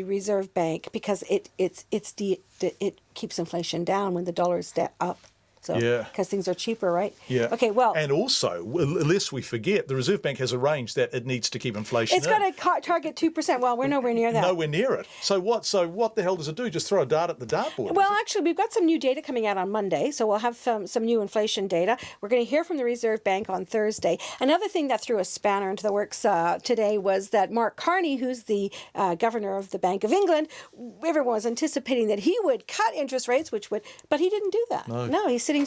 Reserve Bank because it keeps inflation down when the dollar is up. So, because things are cheaper, right? Yeah. Okay, well... And also, lest we forget, the Reserve Bank has arranged that it needs to keep inflation It's got to target 2%. Well, we're nowhere near that. Nowhere near it. So what the hell does it do? Just throw a dart at the dartboard? Well, actually, we've got some new data coming out on Monday, so we'll have some new inflation data. We're going to hear from the Reserve Bank on Thursday. Another thing that threw a spanner into the works today was that Mark Carney, who's the governor of the Bank of England, everyone was anticipating that he would cut interest rates, but he didn't do that. No, he's sitting...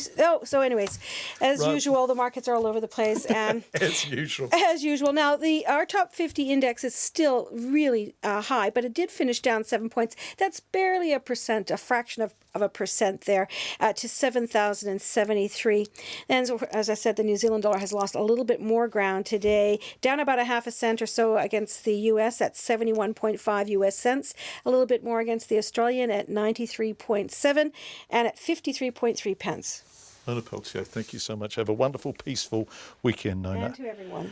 So anyways, as usual, the markets are all over the place. As usual. As usual. Now, our top 50 index is still really high, but it did finish down 7 points. That's barely a fraction of a percent there, to 7,073. And so, as I said, the New Zealand dollar has lost a little bit more ground today, down about a half a cent or so against the US at 71.5 US cents, a little bit more against the Australian at 93.7 and at 53.3 pence. Nona Peltier, thank you so much. Have a wonderful, peaceful weekend, Nona. And to everyone.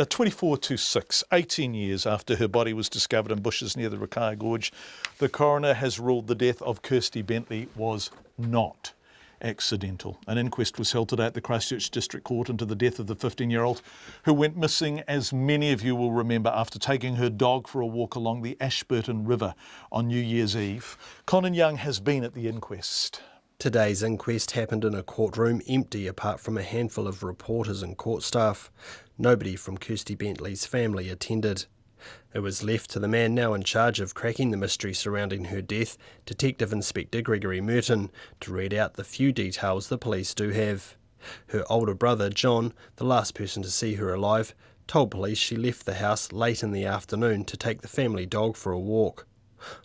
24 to 6, 18 years after her body was discovered in bushes near the Rakaya Gorge, the coroner has ruled the death of Kirsty Bentley was not accidental. An inquest was held today at the Christchurch District Court into the death of the 15-year-old who went missing, as many of you will remember, after taking her dog for a walk along the Ashburton River on New Year's Eve. Conan Young has been at the inquest. Today's inquest happened in a courtroom empty apart from a handful of reporters and court staff. Nobody from Kirsty Bentley's family attended. It was left to the man now in charge of cracking the mystery surrounding her death, Detective Inspector Gregory Merton, to read out the few details the police do have. Her older brother, John, the last person to see her alive, told police she left the house late in the afternoon to take the family dog for a walk.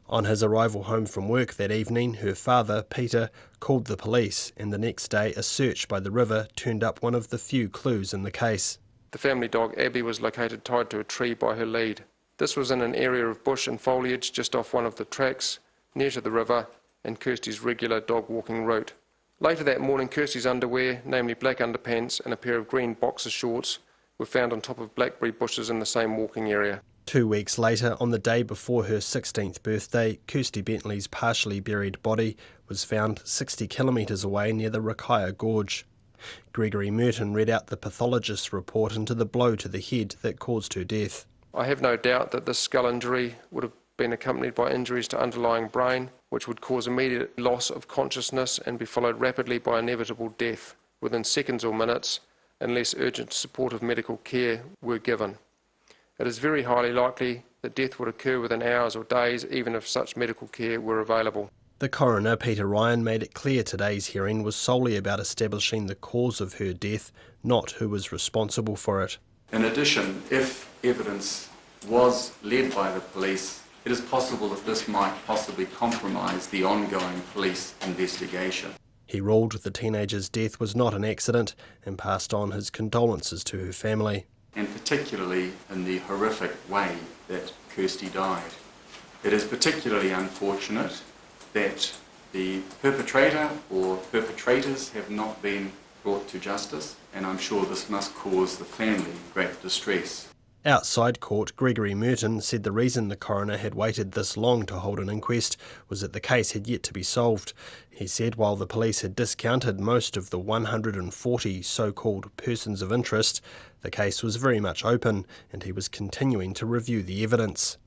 On his arrival home from work that evening, her father, Peter, called the police, and the next day a search by the river turned up one of the few clues in the case. The family dog Abby was located tied to a tree by her lead. This was in an area of bush and foliage just off one of the tracks, near to the river and Kirsty's regular dog walking route. Later that morning, Kirsty's underwear, namely black underpants and a pair of green boxer shorts, were found on top of blackberry bushes in the same walking area. 2 weeks later, on the day before her 16th birthday, Kirsty Bentley's partially buried body was found 60 kilometres away near the Rakaya Gorge. Gregory Merton read out the pathologist's report into the blow to the head that caused her death. I have no doubt that this skull injury would have been accompanied by injuries to underlying brain, which would cause immediate loss of consciousness and be followed rapidly by inevitable death within seconds or minutes, unless urgent supportive medical care were given. It is very highly likely that death would occur within hours or days, even if such medical care were available. The coroner, Peter Ryan, made it clear today's hearing was solely about establishing the cause of her death, not who was responsible for it. In addition, if evidence was led by the police, it is possible that this might possibly compromise the ongoing police investigation. He ruled the teenager's death was not an accident and passed on his condolences to her family. And particularly in the horrific way that Kirsty died. It is particularly unfortunate that the perpetrator or perpetrators have not been brought to justice, and I'm sure this must cause the family great distress. Outside court, Gregory Merton said the reason the coroner had waited this long to hold an inquest was that the case had yet to be solved. He said while the police had discounted most of the 140 so-called persons of interest, the case was very much open and he was continuing to review the evidence.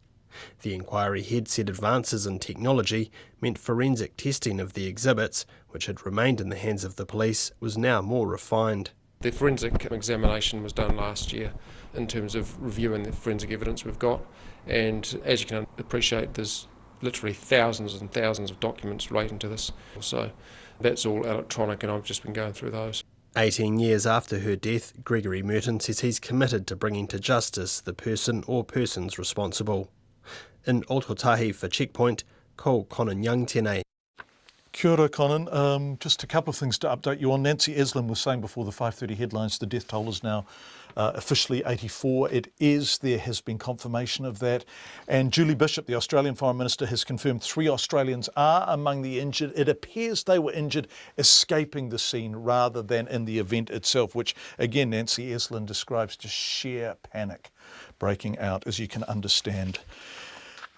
The inquiry head said advances in technology meant forensic testing of the exhibits, which had remained in the hands of the police, was now more refined. The forensic examination was done last year in terms of reviewing the forensic evidence we've got, and as you can appreciate, there's literally thousands and thousands of documents relating to this. So that's all electronic, and I've just been going through those. 18 years after her death, Gregory Merton says he's committed to bringing to justice the person or persons responsible. In Ōtautahi for Checkpoint, ko Conan Young tēnei. Kia ora, Conan. Just a couple of things to update you on. Nancy Eslin was saying before the 5:30 headlines the death toll is now officially 84. There has been confirmation of that. And Julie Bishop, the Australian Foreign Minister, has confirmed 3 Australians are among the injured. It appears they were injured escaping the scene rather than in the event itself, which again Nancy Eslin describes just sheer panic breaking out, as you can understand.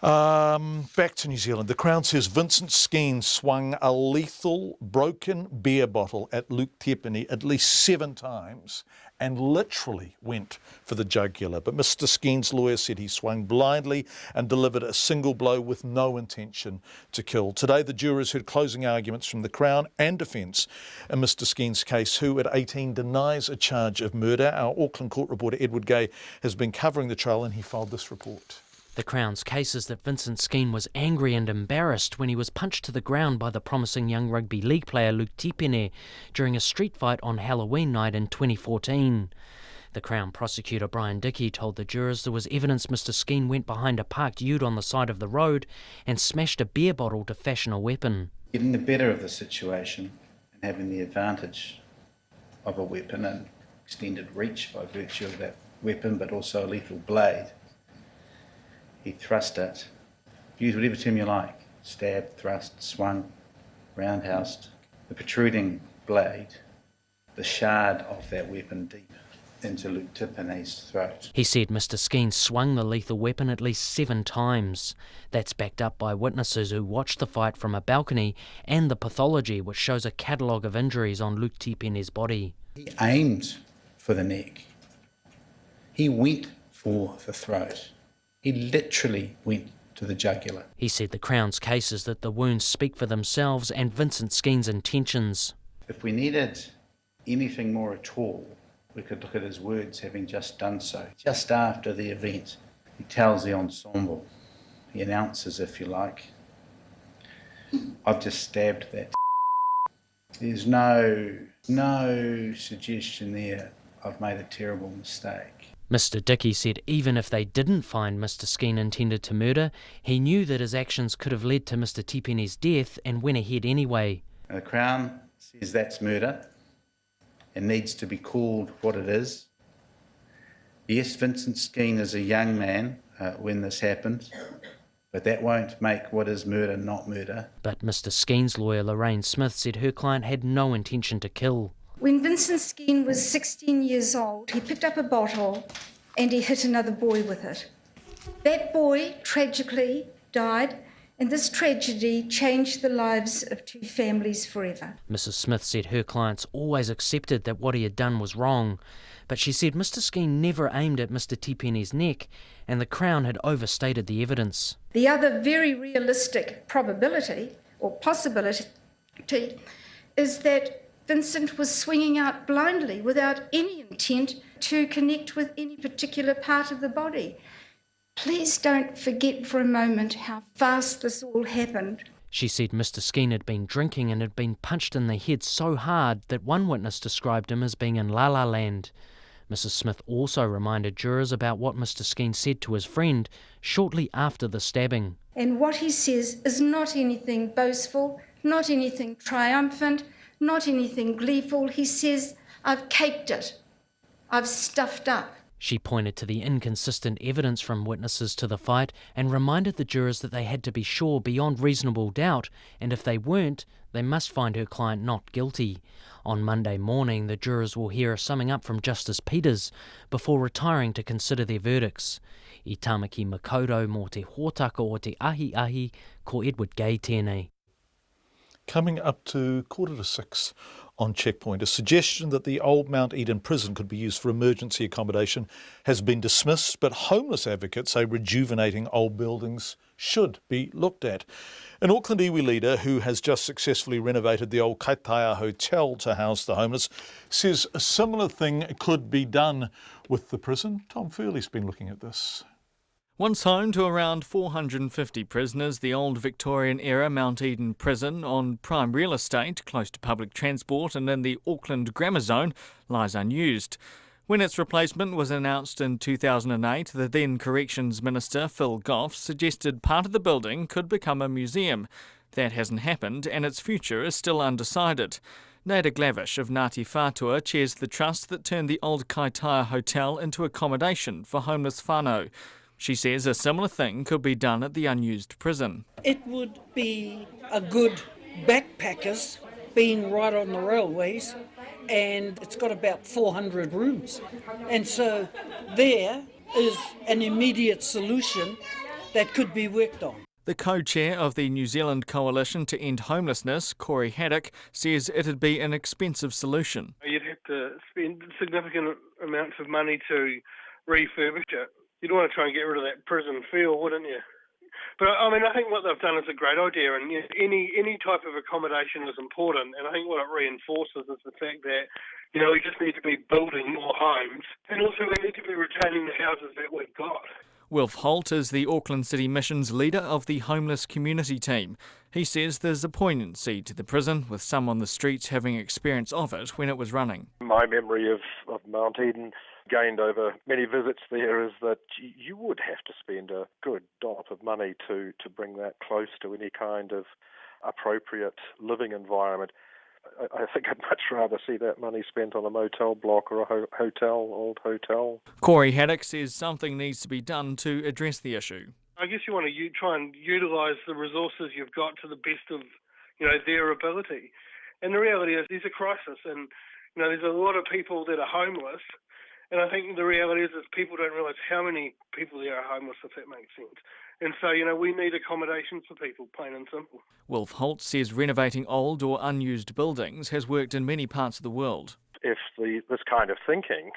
Back to New Zealand. The Crown says Vincent Skeen swung a lethal broken beer bottle at Luke Tepini at least 7 times and literally went for the jugular. But Mr. Skeen's lawyer said he swung blindly and delivered a single blow with no intention to kill. Today, the jurors heard closing arguments from the Crown and defence in Mr. Skeen's case, who at 18 denies a charge of murder. Our Auckland court reporter Edward Gay has been covering the trial and he filed this report. The Crown's case is that Vincent Skeen was angry and embarrassed when he was punched to the ground by the promising young rugby league player Luke Tepini during a street fight on Halloween night in 2014. The Crown prosecutor Brian Dickey told the jurors there was evidence Mr. Skeen went behind a parked ute on the side of the road and smashed a beer bottle to fashion a weapon. Getting the better of the situation and having the advantage of a weapon and extended reach by virtue of that weapon, but also a lethal blade, he thrust it, use whatever term you like, stabbed, thrust, swung, roundhoused, the protruding blade, the shard of that weapon deep into Luke Tepini's throat. He said Mr. Skeen swung the lethal weapon at least 7 times. That's backed up by witnesses who watched the fight from a balcony and the pathology, which shows a catalogue of injuries on Luke Tepini's body. He aimed for the neck. He went for the throat. He literally went to the jugular. He said the Crown's case is that the wounds speak for themselves and Vincent Skeen's intentions. If we needed anything more at all, we could look at his words having just done so. Just after the event, he tells the ensemble, he announces, if you like, I've just stabbed that. There's no suggestion there I've made a terrible mistake. Mr. Dickey said even if they didn't find Mr. Skeen intended to murder, he knew that his actions could have led to Mr. Tepini's death and went ahead anyway. The Crown says that's murder. It needs to be called what it is. Yes, Vincent Skeen is a young man when this happened, but that won't make what is murder not murder. But Mr. Skeen's lawyer Lorraine Smith said her client had no intention to kill. When Vincent Skeen was 16 years old, he picked up a bottle and he hit another boy with it. That boy tragically died, and this tragedy changed the lives of 2 families forever. Mrs. Smith said her clients always accepted that what he had done was wrong, but she said Mr. Skeen never aimed at Mr. Tepini's neck and the Crown had overstated the evidence. The other very realistic probability or possibility is that Vincent was swinging out blindly without any intent to connect with any particular part of the body. Please don't forget for a moment how fast this all happened. She said Mr. Skeen had been drinking and had been punched in the head so hard that one witness described him as being in La La Land. Mrs. Smith also reminded jurors about what Mr. Skeen said to his friend shortly after the stabbing. And what he says is not anything boastful, not anything triumphant, not anything gleeful. He says, I've caked it. I've stuffed up. She pointed to the inconsistent evidence from witnesses to the fight and reminded the jurors that they had to be sure beyond reasonable doubt, and if they weren't, they must find her client not guilty. On Monday morning, the jurors will hear a summing up from Justice Peters before retiring to consider their verdicts. I Tamaki Makoto mō te hōtaka o te ahi, ko Edward Gay tēnei. Coming up to 5:45 on Checkpoint, a suggestion that the old Mount Eden prison could be used for emergency accommodation has been dismissed, but homeless advocates say rejuvenating old buildings should be looked at. An Auckland iwi leader who has just successfully renovated the old Kaitaia Hotel to house the homeless says a similar thing could be done with the prison. Tom Furley's been looking at this. Once home to around 450 prisoners, the old Victorian-era Mount Eden prison on prime real estate, close to public transport and in the Auckland Grammar Zone, lies unused. When its replacement was announced in 2008, the then Corrections Minister Phil Goff suggested part of the building could become a museum. That hasn't happened and its future is still undecided. Nada Glavish of Ngāti Whātua chairs the trust that turned the old Kaitaia Hotel into accommodation for homeless whānau. She says a similar thing could be done at the unused prison. It would be a good backpackers being right on the railways, and it's got about 400 rooms. And so there is an immediate solution that could be worked on. The co-chair of the New Zealand Coalition to End Homelessness, Corey Haddock, says it'd be an expensive solution. You'd have to spend significant amounts of money to refurbish it. You'd want to try and get rid of that prison feel, wouldn't you? But I mean, I think what they've done is a great idea, and any type of accommodation is important. And I think what it reinforces is the fact that we just need to be building more homes, and also we need to be retaining the houses that we've got. Wilf Holt is the Auckland City Mission's leader of the homeless community team. He says there's a poignancy to the prison, with some on the streets having experience of it when it was running. My memory of Mount Eden, gained over many visits there, is that you would have to spend a good dollop of money to bring that close to any kind of appropriate living environment. I think I'd much rather see that money spent on a motel block or a old hotel. Corey Haddock says something needs to be done to address the issue. I guess you want to try and utilise the resources you've got to the best of their ability. And the reality is there's a crisis, and there's a lot of people that are homeless. And I think the reality is people don't realise how many people there are homeless, if that makes sense. And so, we need accommodation for people, plain and simple. Wilf Holt says renovating old or unused buildings has worked in many parts of the world. If this kind of thinking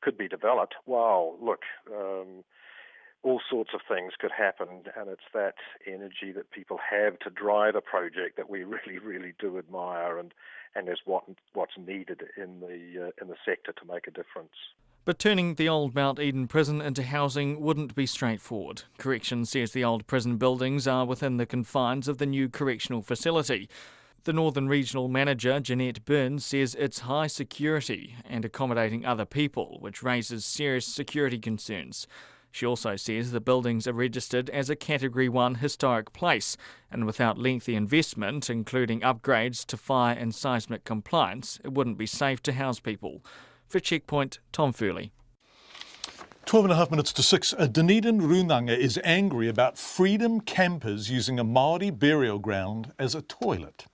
could be developed, wow, look, all sorts of things could happen, and it's that energy that people have to drive a project that we really, really do admire, and is what's needed in the sector to make a difference. But turning the old Mount Eden prison into housing wouldn't be straightforward. Corrections says the old prison buildings are within the confines of the new correctional facility. The Northern Regional Manager, Jeanette Burns, says it's high security and accommodating other people, which raises serious security concerns. She also says the buildings are registered as a Category 1 historic place, and without lengthy investment, including upgrades to fire and seismic compliance, it wouldn't be safe to house people. For Checkpoint, Tom Furley. 6:12. A Dunedin Runanga is angry about freedom campers using a Māori burial ground as a toilet.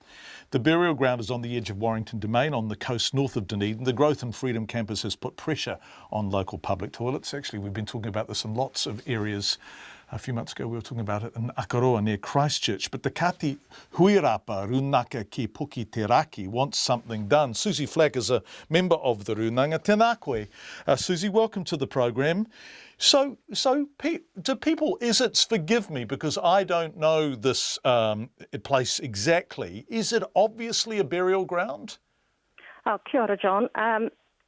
The burial ground is on the edge of Warrington Domain on the coast north of Dunedin. The growth in freedom campers has put pressure on local public toilets. Actually, we've been talking about this in lots of areas. A few months ago, we were talking about it in Akaroa near Christchurch. But the Kati Huirapa Runaka ki Puki Te Raki wants something done. Susie Flack is a member of the Runanga. Tēnā koe. Susie, welcome to the program. So do people, forgive me because I don't know this place exactly, is it obviously a burial ground? Oh, kia ora, John.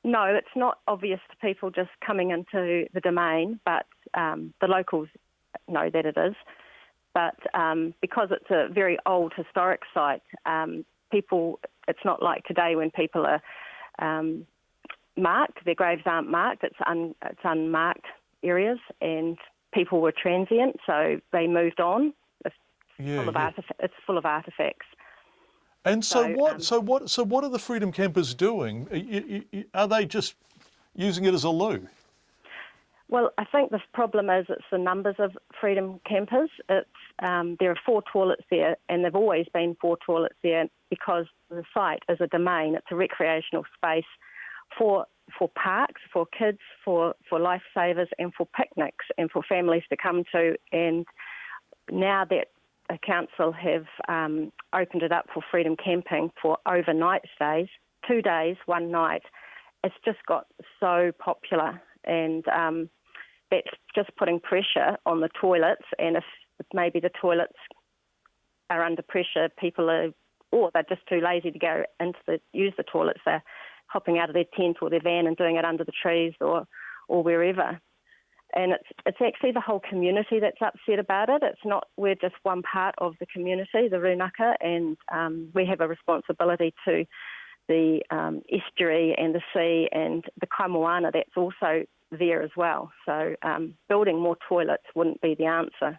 No, it's not obvious to people just coming into the domain, but the locals know that it is. But because it's a very old historic site, it's not like today when people are marked, their graves aren't marked, it's unmarked areas, and people were transient, so they moved on. It's full of artefacts. And so what are the freedom campers doing? Are they just using it as a loo? Well, I think the problem is it's the numbers of freedom campers. There are 4 toilets there, and there've always been 4 toilets there because the site is a domain. It's a recreational space for parks, for kids, for lifesavers, and for picnics, and for families to come to. And now that the council have opened it up for freedom camping for overnight stays, 2 days, 1 night, it's just got so popular, and that's just putting pressure on the toilets. And if maybe the toilets are under pressure, or they're just too lazy to go use the toilets, they're hopping out of their tent or their van and doing it under the trees or wherever. And it's actually the whole community that's upset about it. It's not, we're just one part of the community, the Rūnaka, and we have a responsibility to the estuary and the sea and the Kaimoana that's also there as well. So building more toilets wouldn't be the answer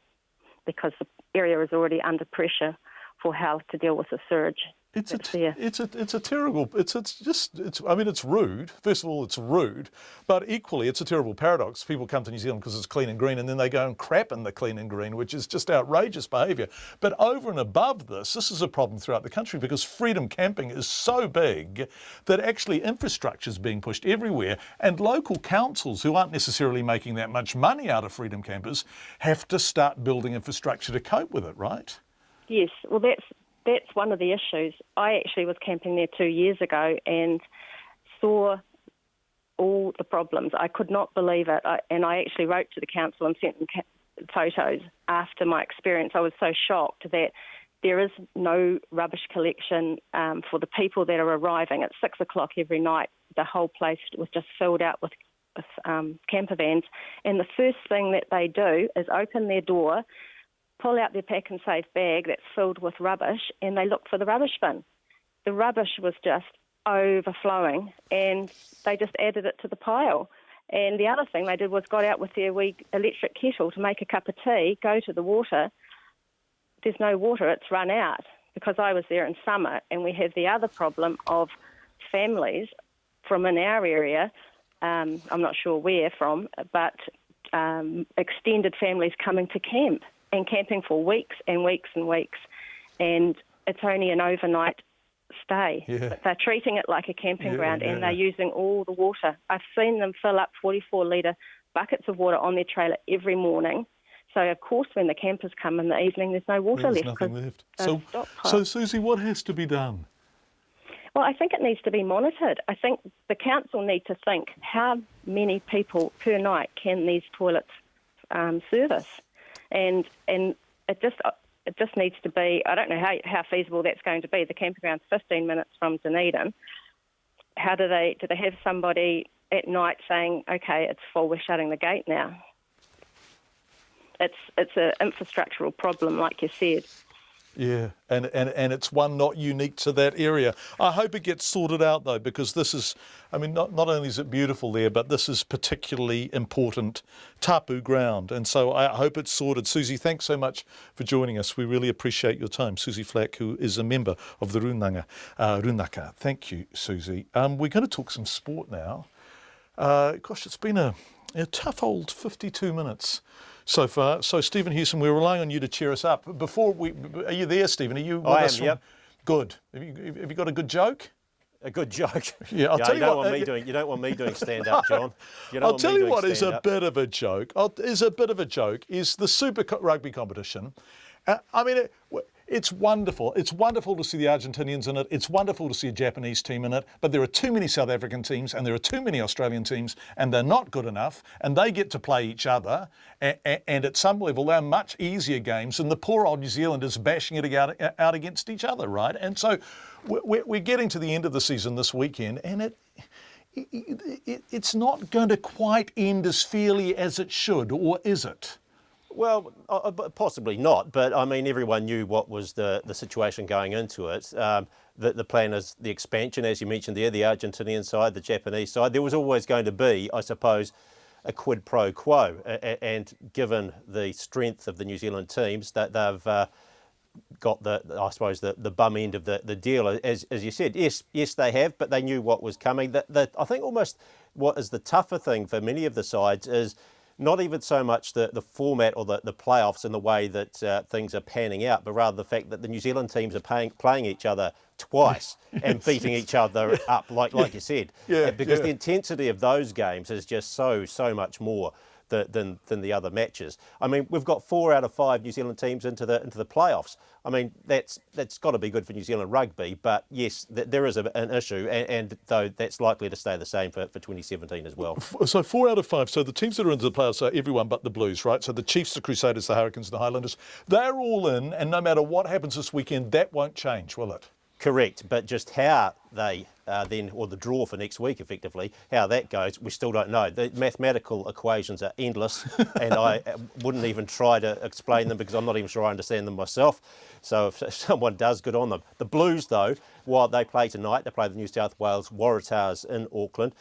because the area is already under pressure for health to deal with the surge. It's a terrible. It's rude. First of all, it's rude, but equally, it's a terrible paradox. People come to New Zealand because it's clean and green, and then they go and crap in the clean and green, which is just outrageous behaviour. But over and above this is a problem throughout the country because freedom camping is so big that actually infrastructure is being pushed everywhere, and local councils who aren't necessarily making that much money out of freedom campers have to start building infrastructure to cope with it, right? Yes. Well, that's one of the issues. I actually was camping there 2 years ago and saw all the problems. I could not believe it. And I actually wrote to the council and sent them photos after my experience. I was so shocked that there is no rubbish collection for the people that are arriving at 6 o'clock every night. The whole place was just filled out with camper vans. And the first thing that they do is open their door, pull out their pack and save bag that's filled with rubbish, and they look for the rubbish bin. The rubbish was just overflowing, and they just added it to the pile. And the other thing they did was got out with their wee electric kettle to make a cup of tea, go to the water. There's no water, it's run out, because I was there in summer, and we have the other problem of families from in our area, I'm not sure where from, but extended families coming to camp and camping for weeks and weeks and weeks, and it's only an overnight stay. Yeah. But they're treating it like a camping ground, and they're using all the water. I've seen them fill up 44-litre buckets of water on their trailer every morning. So, of course, when the campers come in the evening, there's no water left. There's nothing left. So, Susie, what has to be done? Well, I think it needs to be monitored. I think the council need to think, how many people per night can these toilets service? And it just needs to be, I don't know how feasible that's going to be. The camping ground's 15 minutes from Dunedin. Do they have somebody at night saying, okay, it's full, we're shutting the gate now? It's an infrastructural problem, like you said. Yeah, and it's one not unique to that area. I hope it gets sorted out, though, because this is, not only is it beautiful there, but this is particularly important tapu ground. And so I hope it's sorted. Susie, thanks so much for joining us. We really appreciate your time. Susie Flack, who is a member of the Rūnaka. Thank you, Susie. We're going to talk some sport now. It's been a tough old 52 minutes. So far. So, Stephen Hewson, we're relying on you to cheer us up. Are you there, Stephen? Are you with us? I am, yep. Good. Have you got a good joke? A good joke? Yeah, I'll tell you what. You don't want me doing stand-up, John. I'll tell you what is a bit of a joke. Is the Super Rugby competition. It's wonderful. It's wonderful to see the Argentinians in it. It's wonderful to see a Japanese team in it. But there are too many South African teams and there are too many Australian teams, and they're not good enough, and they get to play each other. And at some level, they're much easier games, and the poor old New Zealanders bashing it out against each other, right? And so we're getting to the end of the season this weekend, and it's not going to quite end as fairly as it should, or is it? Well, possibly not, but everyone knew what was the situation going into it. The plan is the expansion, as you mentioned there, the Argentinian side, the Japanese side. There was always going to be, I suppose, a quid pro quo, and given the strength of the New Zealand teams, that they've got the bum end of the deal, as you said. Yes, they have, but they knew what was coming. I think almost what is the tougher thing for many of the sides is not even so much the format or the playoffs and the way that things are panning out, but rather the fact that the New Zealand teams are playing each other twice and beating each other up, like you said. Because the intensity of those games is just so much more than the other matches. I mean, we've got 4 out of 5 New Zealand teams into the playoffs. I mean, that's got to be good for New Zealand rugby, but yes, there is an issue, and though that's likely to stay the same for 2017 as well. So 4 out of 5. So the teams that are into the playoffs are everyone but the Blues, right? So the Chiefs, the Crusaders, the Hurricanes, the Highlanders, they're all in, and no matter what happens this weekend, that won't change, will it? Correct, but just how they then, or the draw for next week effectively, how that goes, we still don't know. The mathematical equations are endless, and I wouldn't even try to explain them because I'm not even sure I understand them myself. So if someone does, good on them. The Blues, though, while they play tonight, they play the New South Wales Waratahs in Auckland,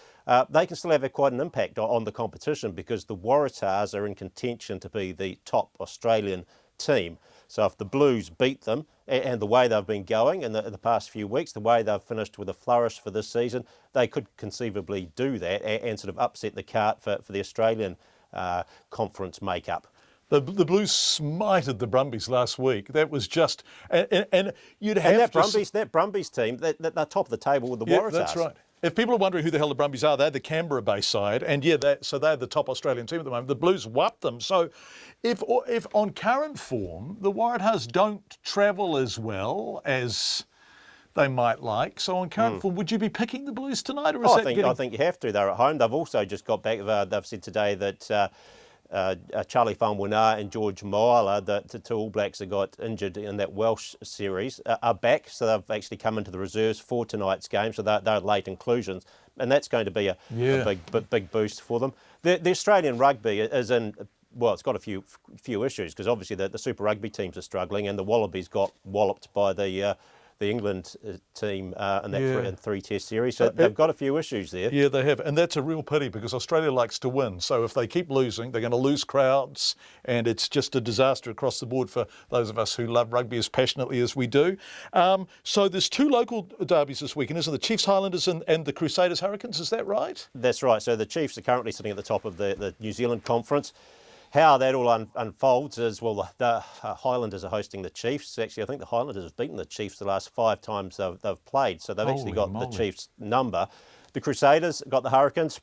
they can still have quite an impact on the competition because the Waratahs are in contention to be the top Australian team. So if the Blues beat them, and the way they've been going in the past few weeks, the way they've finished with a flourish for this season, they could conceivably do that and sort of upset the cart for the Australian conference makeup. The Blues smited the Brumbies last week. That was just, and you'd have that Brumbies team, they're top of the table with the Waratahs. That's right. If people are wondering who the hell the Brumbies are, they're the Canberra-based side, and so they're the top Australian team at the moment. The Blues whopped them. So if on current form, the Waratahs don't travel as well as they might like, so on current form, would you be picking the Blues tonight? Or I think you have to. They're at home. They've also just got back, they've said today that Charlie Faumuina and George Moala, the two All Blacks that got injured in that Welsh series, are back. So they've actually come into the reserves for tonight's game. So they're late inclusions. And that's going to be a big boost for them. The Australian rugby is in, well, it's got a few issues because obviously the Super Rugby teams are struggling and the Wallabies got walloped by the England team in that 3-test series. So they've got a few issues there. Yeah, they have. And that's a real pity because Australia likes to win. So if they keep losing, they're going to lose crowds. And it's just a disaster across the board for those of us who love rugby as passionately as we do. So there's 2 local derbies this weekend, isn't it? The Chiefs Highlanders and the Crusaders Hurricanes, is that right? That's right. So the Chiefs are currently sitting at the top of the New Zealand Conference. How that all unfolds is, well, the Highlanders are hosting the Chiefs. Actually, I think the Highlanders have beaten the Chiefs the last 5 times they've played, so they've actually got the Chiefs' number. The Crusaders got the Hurricanes.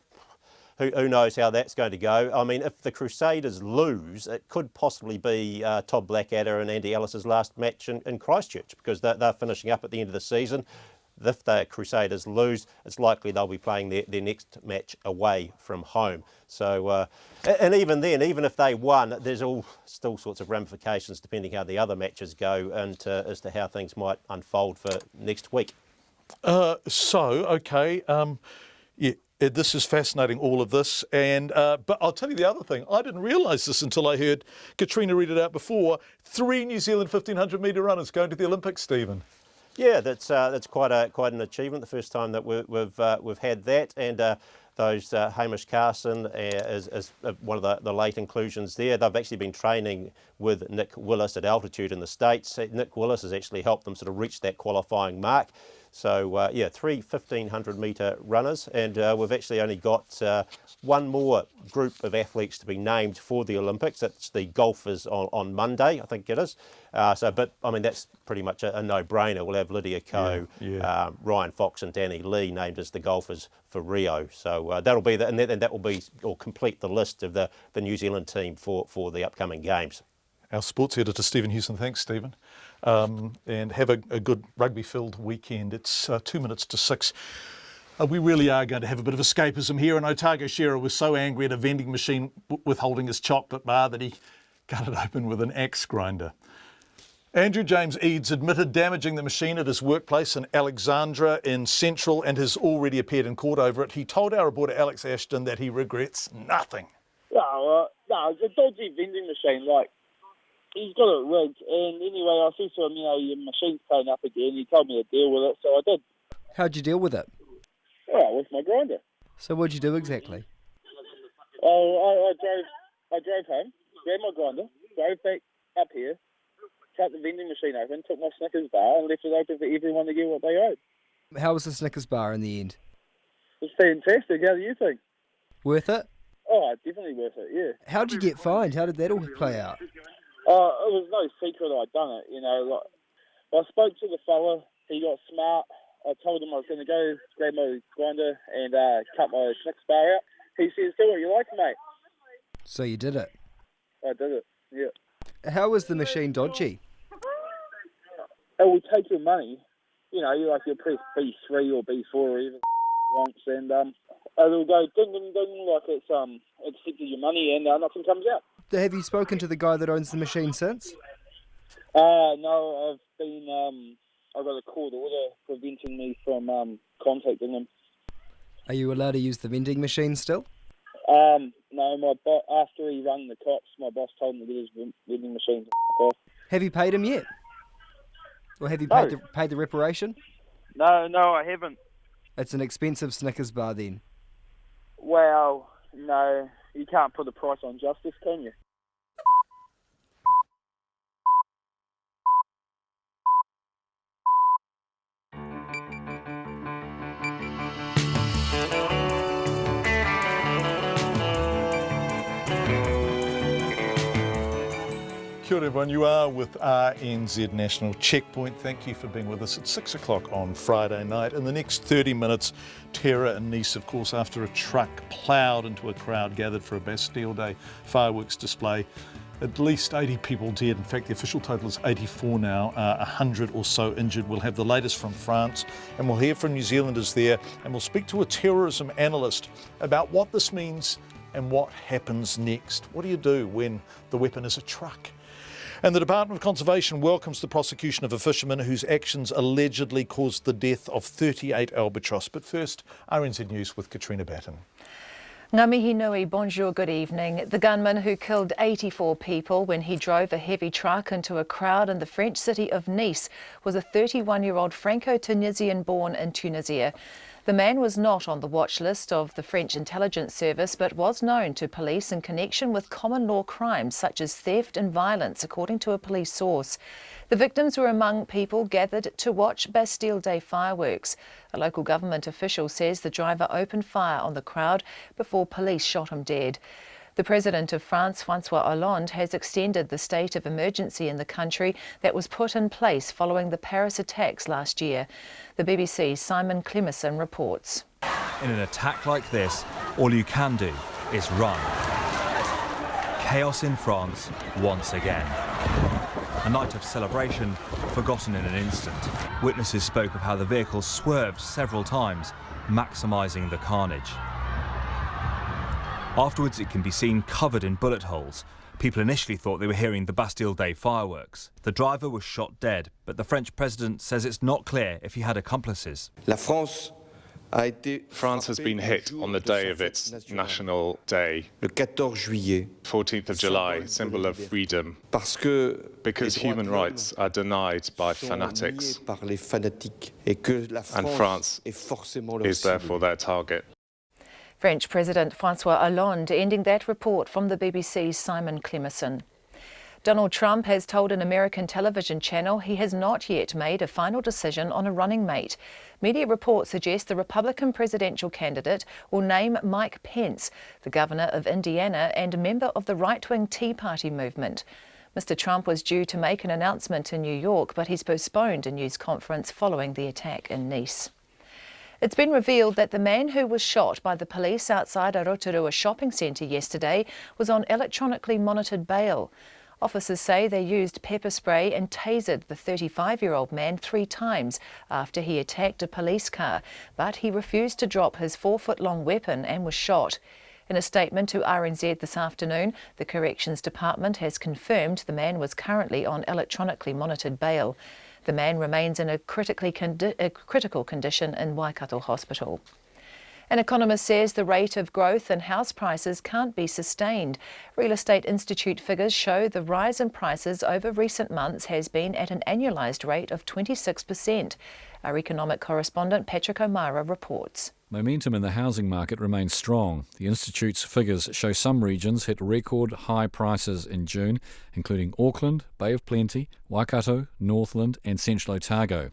Who knows how that's going to go? I mean, if the Crusaders lose, it could possibly be Todd Blackadder and Andy Ellis's last match in Christchurch because they're finishing up at the end of the season. If the Crusaders lose, it's likely they'll be playing their next match away from home. So, and even then, even if they won, there's still sorts of ramifications depending how the other matches go and as to how things might unfold for next week. This is fascinating, all of this. And but I'll tell you the other thing. I didn't realise this until I heard Katrina read it out before. 3 New Zealand 1,500 metre runners going to the Olympics, Stephen. Yeah, that's quite an achievement. The first time that we've had that, and those Hamish Carson is one of the late inclusions there. They've actually been training with Nick Willis at altitude in the States. Nick Willis has actually helped them sort of reach that qualifying mark. So 3 1,500 metre runners, and we've actually only got one more group of athletes to be named for the Olympics. That's the golfers on Monday, I think it is. But I mean that's pretty much a no-brainer. We'll have Lydia Ko, Ryan Fox, and Danny Lee named as the golfers for Rio. So that'll be and that will be or complete the list of the New Zealand team for the upcoming games. Our sports editor, Stephen Hewson. Thanks, Stephen. And have a good rugby-filled weekend. It's 2 minutes to 6. We really are going to have a bit of escapism here. And Otago Shearer was so angry at a vending machine withholding his chocolate bar that he cut it open with an axe grinder. Andrew James Eads admitted damaging the machine at his workplace in Alexandra in Central and has already appeared in court over it. He told our reporter Alex Ashton that he regrets nothing. No, it's a dodgy vending machine. He's got it rigged, and anyway, I said to him, your machine's playing up again. He told me to deal with it, so I did. How'd you deal with it? Well, with my grinder. So what'd you do exactly? Oh, I drove home, grabbed my grinder, drove back up here, cut the vending machine open, took my Snickers bar, and left it open for everyone to get what they owed. How was the Snickers bar in the end? It was fantastic. How do you think? Worth it? Oh, definitely worth it, yeah. How did you get fined? How did that all play out? Oh, it was no secret I'd done it, you know. Like, I spoke to the fella, he got smart. I told him I was going to go grab my grinder and cut my Snickers bar out. He says, do what you like, mate. So you did it. I did it, yeah. How was the machine dodgy? It will take your money. You know, you'll press B3 or B4 or even wants, and it'll go ding, ding, ding, like it's accepted your money, and nothing comes out. Have you spoken to the guy that owns the machine since? No, I got a court order preventing me from contacting him. Are you allowed to use the vending machine still? No, after he rang the cops, my boss told him to get his vending machine to off. Have you paid him yet? Or have you No. paid the reparation? No, I haven't. It's an expensive Snickers bar then. Well, no, you can't put a price on justice, can you? Kia ora everyone, you are with RNZ National Checkpoint. Thank you for being with us at 6 o'clock on Friday night. In the next 30 minutes, terror in Nice, of course, after a truck ploughed into a crowd gathered for a Bastille Day fireworks display. At least 80 people dead. In fact, the official total is 84 now, 100 or so injured. We'll have the latest from France, and we'll hear from New Zealanders there, and we'll speak to a terrorism analyst about what this means and what happens next. What do you do when the weapon is a truck? And the Department of Conservation welcomes the prosecution of a fisherman whose actions allegedly caused the death of 38 albatross. But first, RNZ News with Katrina Batten. Ngā mihi nui, bonjour, good evening. The gunman who killed 84 people when he drove a heavy truck into a crowd in the French city of Nice was a 31-year-old Franco-Tunisian born in Tunisia. The man was not on the watch list of the French intelligence service, but was known to police in connection with common law crimes such as theft and violence, according to a police source. The victims were among people gathered to watch Bastille Day fireworks. A local government official says the driver opened fire on the crowd before police shot him dead. The President of France, François Hollande, has extended the state of emergency in the country that was put in place following the Paris attacks last year. The BBC's Simon Clemerson reports. In an attack like this, all you can do is run. Chaos in France once again. A night of celebration forgotten in an instant. Witnesses spoke of how the vehicle swerved several times, maximising the carnage. Afterwards, it can be seen covered in bullet holes. People initially thought they were hearing the Bastille Day fireworks. The driver was shot dead, but the French president says it's not clear if he had accomplices. France has been hit on the day of its national day, 14th of July, symbol of freedom, because human rights are denied by fanatics, and France is therefore their target. French President François Hollande ending that report from the BBC's Simon Clemerson. Donald Trump has told an American television channel he has not yet made a final decision on a running mate. Media reports suggest the Republican presidential candidate will name Mike Pence, the governor of Indiana and a member of the right-wing Tea Party movement. Mr. Trump was due to make an announcement in New York, but he's postponed a news conference following the attack in Nice. It's been revealed that the man who was shot by the police outside a Rotorua shopping centre yesterday was on electronically monitored bail. Officers say they used pepper spray and tasered the 35-year-old man 3 times after he attacked a police car, but he refused to drop his 4-foot-long weapon and was shot. In a statement to RNZ this afternoon, the Corrections Department has confirmed the man was currently on electronically monitored bail. The man remains in a critical condition in Waikato Hospital. An economist says the rate of growth in house prices can't be sustained. Real Estate Institute figures show the rise in prices over recent months has been at an annualised rate of 26%. Our economic correspondent Patrick O'Mara reports. Momentum in the housing market remains strong. The Institute's figures show some regions hit record high prices in June, including Auckland, Bay of Plenty, Waikato, Northland and Central Otago.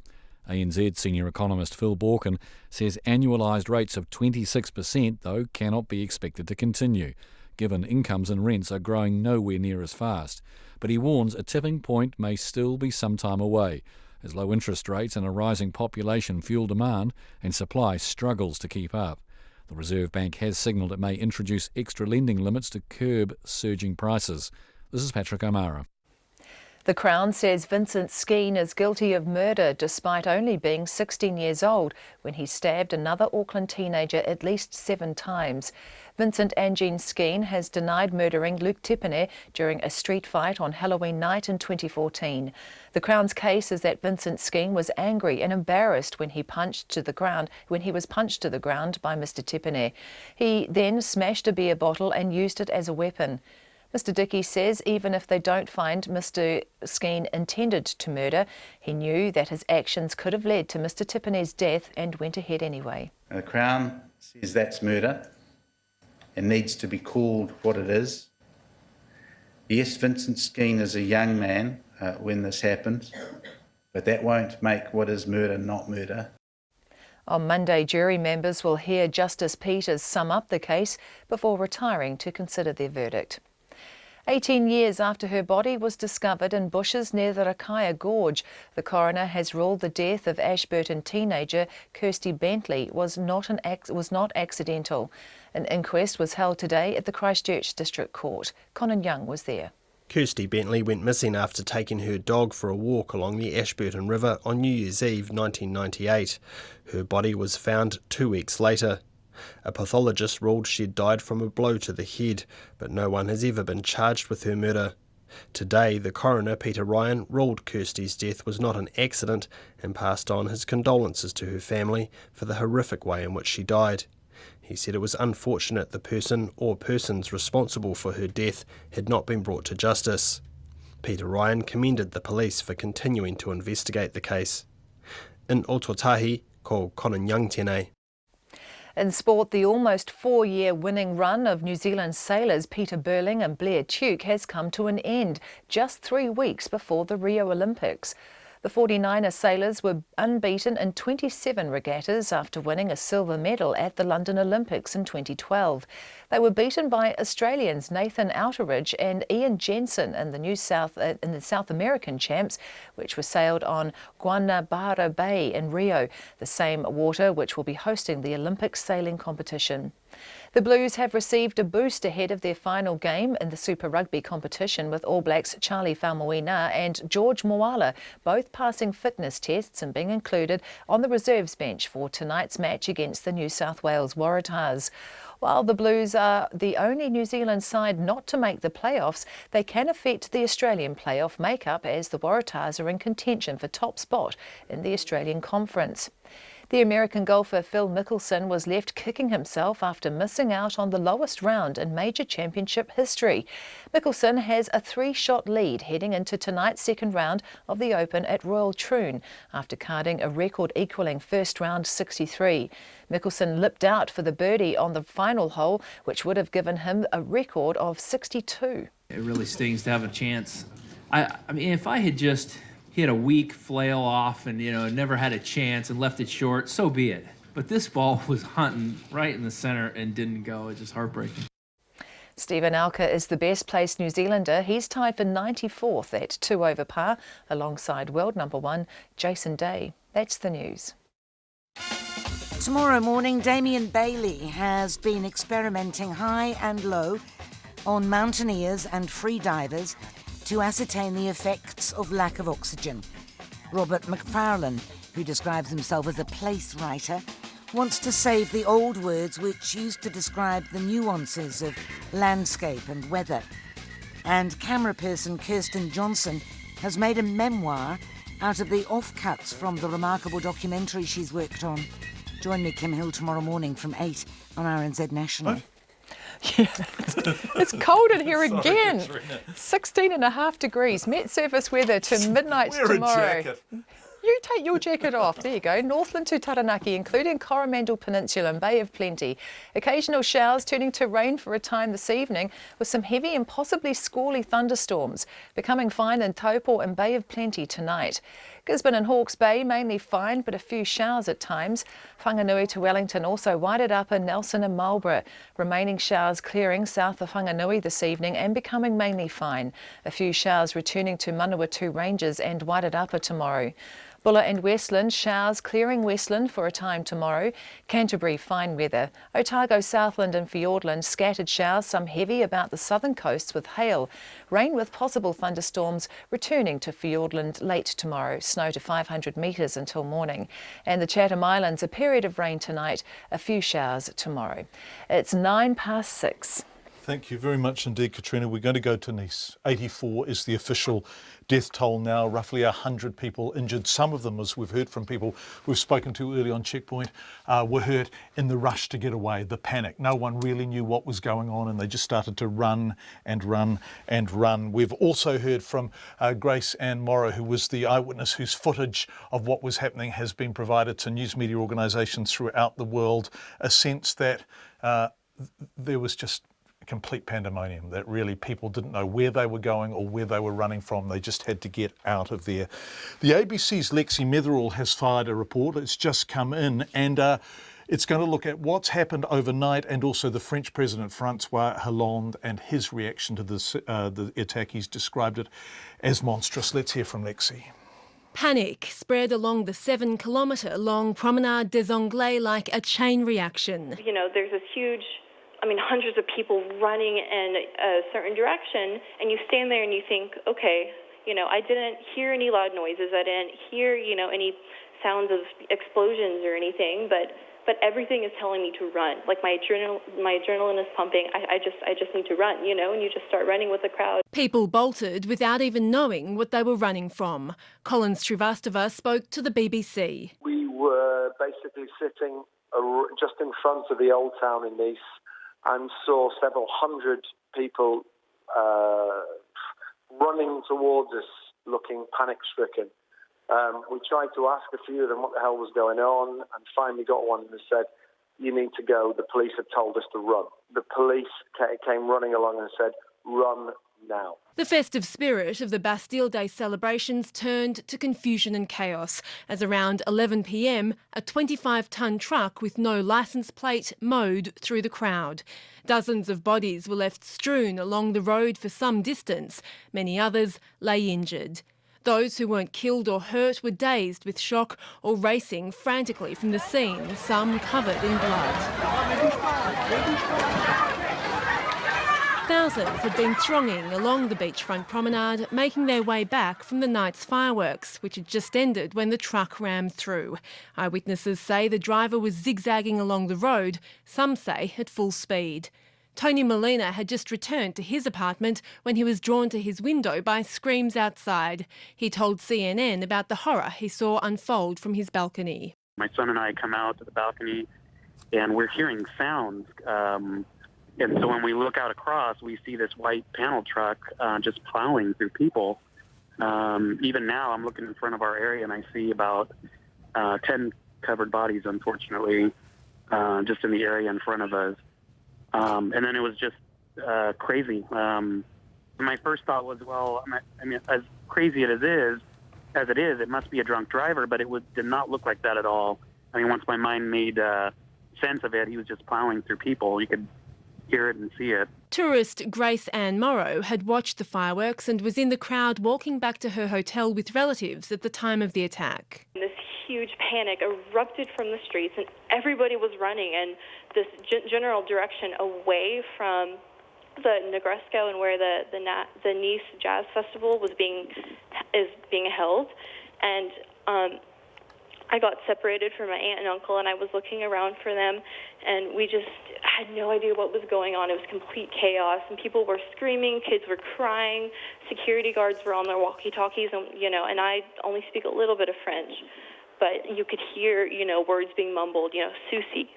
ANZ senior economist Phil Borkin says annualised rates of 26%, though, cannot be expected to continue, given incomes and rents are growing nowhere near as fast. But he warns a tipping point may still be some time away, as low interest rates and a rising population fuel demand and supply struggles to keep up. The Reserve Bank has signalled it may introduce extra lending limits to curb surging prices. This is Patrick O'Mara. The Crown says Vincent Skeen is guilty of murder despite only being 16 years old when he stabbed another Auckland teenager at least 7 times. Vincent Angene Skeen has denied murdering Luke Tipene during a street fight on Halloween night in 2014. The Crown's case is that Vincent Skeen was angry and embarrassed when he was punched to the ground by Mr. Tipene. He then smashed a beer bottle and used it as a weapon. Mr. Dickey says even if they don't find Mr. Skeen intended to murder, he knew that his actions could have led to Mr. Tipene's death and went ahead anyway. The Crown says that's murder and needs to be called what it is. Yes, Vincent Skeen is a young man when this happened, but that won't make what is murder not murder. On Monday, jury members will hear Justice Peters sum up the case before retiring to consider their verdict. 18 years after her body was discovered in bushes near the Rakaya Gorge, the coroner has ruled the death of Ashburton teenager Kirsty Bentley was not accidental. An inquest was held today at the Christchurch District Court. Conan Young was there. Kirsty Bentley went missing after taking her dog for a walk along the Ashburton River on New Year's Eve 1998. Her body was found 2 weeks later. A pathologist ruled she'd died from a blow to the head, but no one has ever been charged with her murder. Today, the coroner, Peter Ryan, ruled Kirsty's death was not an accident and passed on his condolences to her family for the horrific way in which she died. He said it was unfortunate the person or persons responsible for her death had not been brought to justice. Peter Ryan commended the police for continuing to investigate the case. In Ototahi, ko Conan Young tēnei. In sport, the almost 4-year winning run of New Zealand sailors Peter Burling and Blair Tuke has come to an end just 3 weeks before the Rio Olympics. The 49er sailors were unbeaten in 27 regattas after winning a silver medal at the London Olympics in 2012. They were beaten by Australians Nathan Outeridge and Ian Jensen in the South American champs, which were sailed on Guanabara Bay in Rio, the same water which will be hosting the Olympic sailing competition. The Blues have received a boost ahead of their final game in the Super Rugby competition, with All Blacks Charlie Faumuina and George Moala both passing fitness tests and being included on the reserves bench for tonight's match against the New South Wales Waratahs. While the Blues are the only New Zealand side not to make the playoffs, they can affect the Australian playoff makeup as the Waratahs are in contention for top spot in the Australian Conference. The American golfer Phil Mickelson was left kicking himself after missing out on the lowest round in major championship history. Mickelson has a 3-shot lead heading into tonight's second round of the Open at Royal Troon after carding a record-equalling first round 63. Mickelson lipped out for the birdie on the final hole, which would have given him a record of 62. It really stings to have a chance. I mean, if I had just hit a weak flail off and, never had a chance and left it short, so be it. But this ball was hunting right in the center and didn't go. It's just heartbreaking. Stephen Alker is the best placed New Zealander. He's tied for 94th at 2 over par, alongside world number 1 Jason Day. That's the news. Tomorrow morning, Damien Bailey has been experimenting high and low on mountaineers and free divers to ascertain the effects of lack of oxygen. Robert McFarlane, who describes himself as a place writer, wants to save the old words which used to describe the nuances of landscape and weather. And camera person Kirsten Johnson has made a memoir out of the offcuts from the remarkable documentary she's worked on. Join me, Kim Hill, tomorrow morning from 8 on RNZ National. Yeah, it's cold in here again. 16.5 degrees. Met surface weather to midnight tomorrow. A jacket. You take your jacket off. There you go. Northland to Taranaki, including Coromandel Peninsula and Bay of Plenty. Occasional showers turning to rain for a time this evening, with some heavy and possibly squally thunderstorms becoming fine in Taupo and Bay of Plenty tonight. Gisborne and Hawke's Bay mainly fine, but a few showers at times. Whanganui to Wellington also whited up in Nelson and Marlborough. Remaining showers clearing south of Whanganui this evening and becoming mainly fine. A few showers returning to Manawatu Ranges and whited upper tomorrow. Buller and Westland, showers clearing Westland for a time tomorrow. Canterbury, fine weather. Otago, Southland and Fiordland, scattered showers, some heavy about the southern coasts with hail. Rain with possible thunderstorms returning to Fiordland late tomorrow. Snow to 500 metres until morning. And the Chatham Islands, a period of rain tonight, a few showers tomorrow. It's 6:09. Thank you very much indeed, Katrina. We're going to go to Nice. 84 is the official death toll now, roughly 100 people injured. Some of them, as we've heard from people we've spoken to early on Checkpoint, were hurt in the rush to get away, the panic. No one really knew what was going on and they just started to run and run and run. We've also heard from Grace Ann Morrow, who was the eyewitness whose footage of what was happening has been provided to news media organisations throughout the world. A sense that there was just complete pandemonium, that really people didn't know where they were going or where they were running from. They just had to get out of there. The ABC's Lexi Metherall has fired a report. It's just come in and it's going to look at what's happened overnight and also the French President Francois Hollande and his reaction to this, the attack. He's described it as monstrous. Let's hear from Lexi. Panic spread along the 7-kilometre long Promenade des Anglais like a chain reaction. You know, there's this huge, hundreds of people running in a certain direction, and you stand there and you think, okay, I didn't hear any loud noises, I didn't hear, any sounds of explosions or anything, but everything is telling me to run. Like my adrenaline is pumping. I just need to run, and you just start running with the crowd. People bolted without even knowing what they were running from. Collins Srivastava spoke to the BBC. We were basically sitting just in front of the Old Town in Nice, and saw several hundred people running towards us, looking panic-stricken. We tried to ask a few of them what the hell was going on, and finally got one who said, "You need to go, the police have told us to run." The police came running along and said, "Run now." The festive spirit of the Bastille Day celebrations turned to confusion and chaos as around 11 p.m, a 25-tonne truck with no licence plate mowed through the crowd. Dozens of bodies were left strewn along the road for some distance. Many others lay injured. Those who weren't killed or hurt were dazed with shock or racing frantically from the scene, some covered in blood. Thousands had been thronging along the beachfront promenade, making their way back from the night's fireworks, which had just ended when the truck rammed through. Eyewitnesses say the driver was zigzagging along the road, some say at full speed. Tony Molina had just returned to his apartment when he was drawn to his window by screams outside. He told CNN about the horror he saw unfold from his balcony. My son and I come out to the balcony and we're hearing sounds. And so when we look out across, we see this white panel truck just plowing through people. Even now, I'm looking in front of our area and I see about 10 covered bodies, unfortunately, just in the area in front of us. And then it was just crazy. My first thought was, well, as crazy as it is, it must be a drunk driver, but did not look like that at all. Once my mind made sense of it, he was just plowing through people. You could hear it and see it. Tourist Grace Ann Morrow had watched the fireworks and was in the crowd walking back to her hotel with relatives at the time of the attack. This huge panic erupted from the streets and everybody was running in this general direction away from the Negresco and where the Nice Jazz Festival is being held. And I got separated from my aunt and uncle, and I was looking around for them, and we just had no idea what was going on. It was complete chaos, and people were screaming, kids were crying, security guards were on their walkie-talkies, and I only speak a little bit of French, but you could hear, words being mumbled, Susie,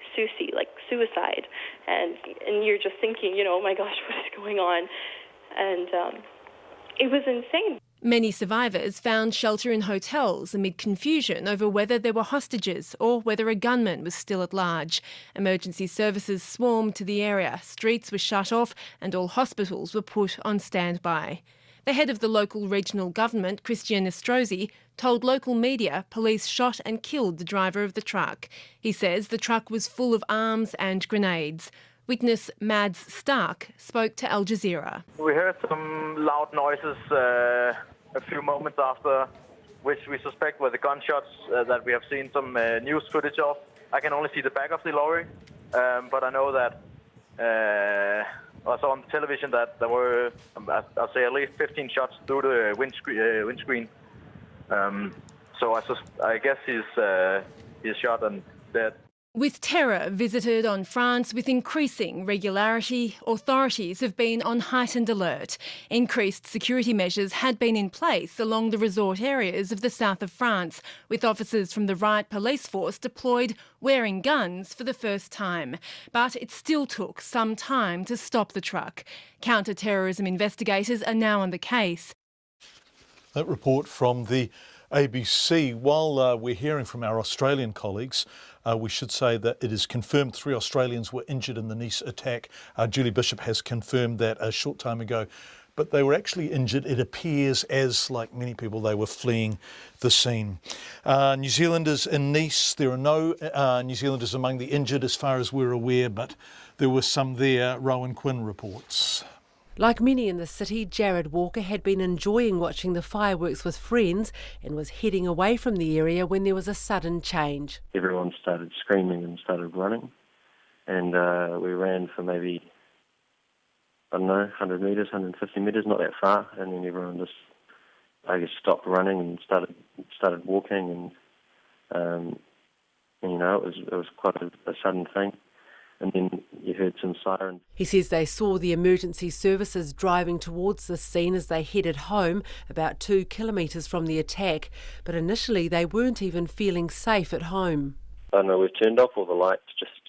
like suicide, and you're just thinking, oh my gosh, what is going on? And it was insane. Many survivors found shelter in hotels amid confusion over whether there were hostages or whether a gunman was still at large. Emergency services swarmed to the area, streets were shut off and all hospitals were put on standby. The head of the local regional government, Christian Estrosi, told local media police shot and killed the driver of the truck. He says the truck was full of arms and grenades. Witness Mads Stark spoke to Al Jazeera. We heard some loud noises a few moments after, which we suspect were the gunshots that we have seen some news footage of. I can only see the back of the lorry, but I know that I saw on television that there were, I'll say, at least 15 shots through the windscreen. So I guess he's shot and dead. With terror visited on France with increasing regularity, authorities have been on heightened alert. Increased security measures had been in place along the resort areas of the south of France, with officers from the riot police force deployed wearing guns for the first time. But it still took some time to stop the truck. Counter-terrorism investigators are now on the case. That report from the ABC. While we're hearing from our Australian colleagues, we should say that it is confirmed 3 Australians were injured in the Nice attack. Julie Bishop has confirmed that a short time ago. But they were actually injured, it appears, as like many people, they were fleeing the scene. New Zealanders in Nice, there are no New Zealanders among the injured as far as we're aware, but there were some there. Rowan Quinn reports. Like many in the city, Jared Walker had been enjoying watching the fireworks with friends and was heading away from the area when there was a sudden change. Everyone started screaming and started running, and we ran for maybe, 100 metres, 150 metres, not that far, and then everyone just, stopped running and started walking, and it was quite a sudden thing. And then you heard some sirens. He says they saw the emergency services driving towards the scene as they headed home, about 2 kilometres from the attack, but initially they weren't even feeling safe at home. I know we've turned off all the lights.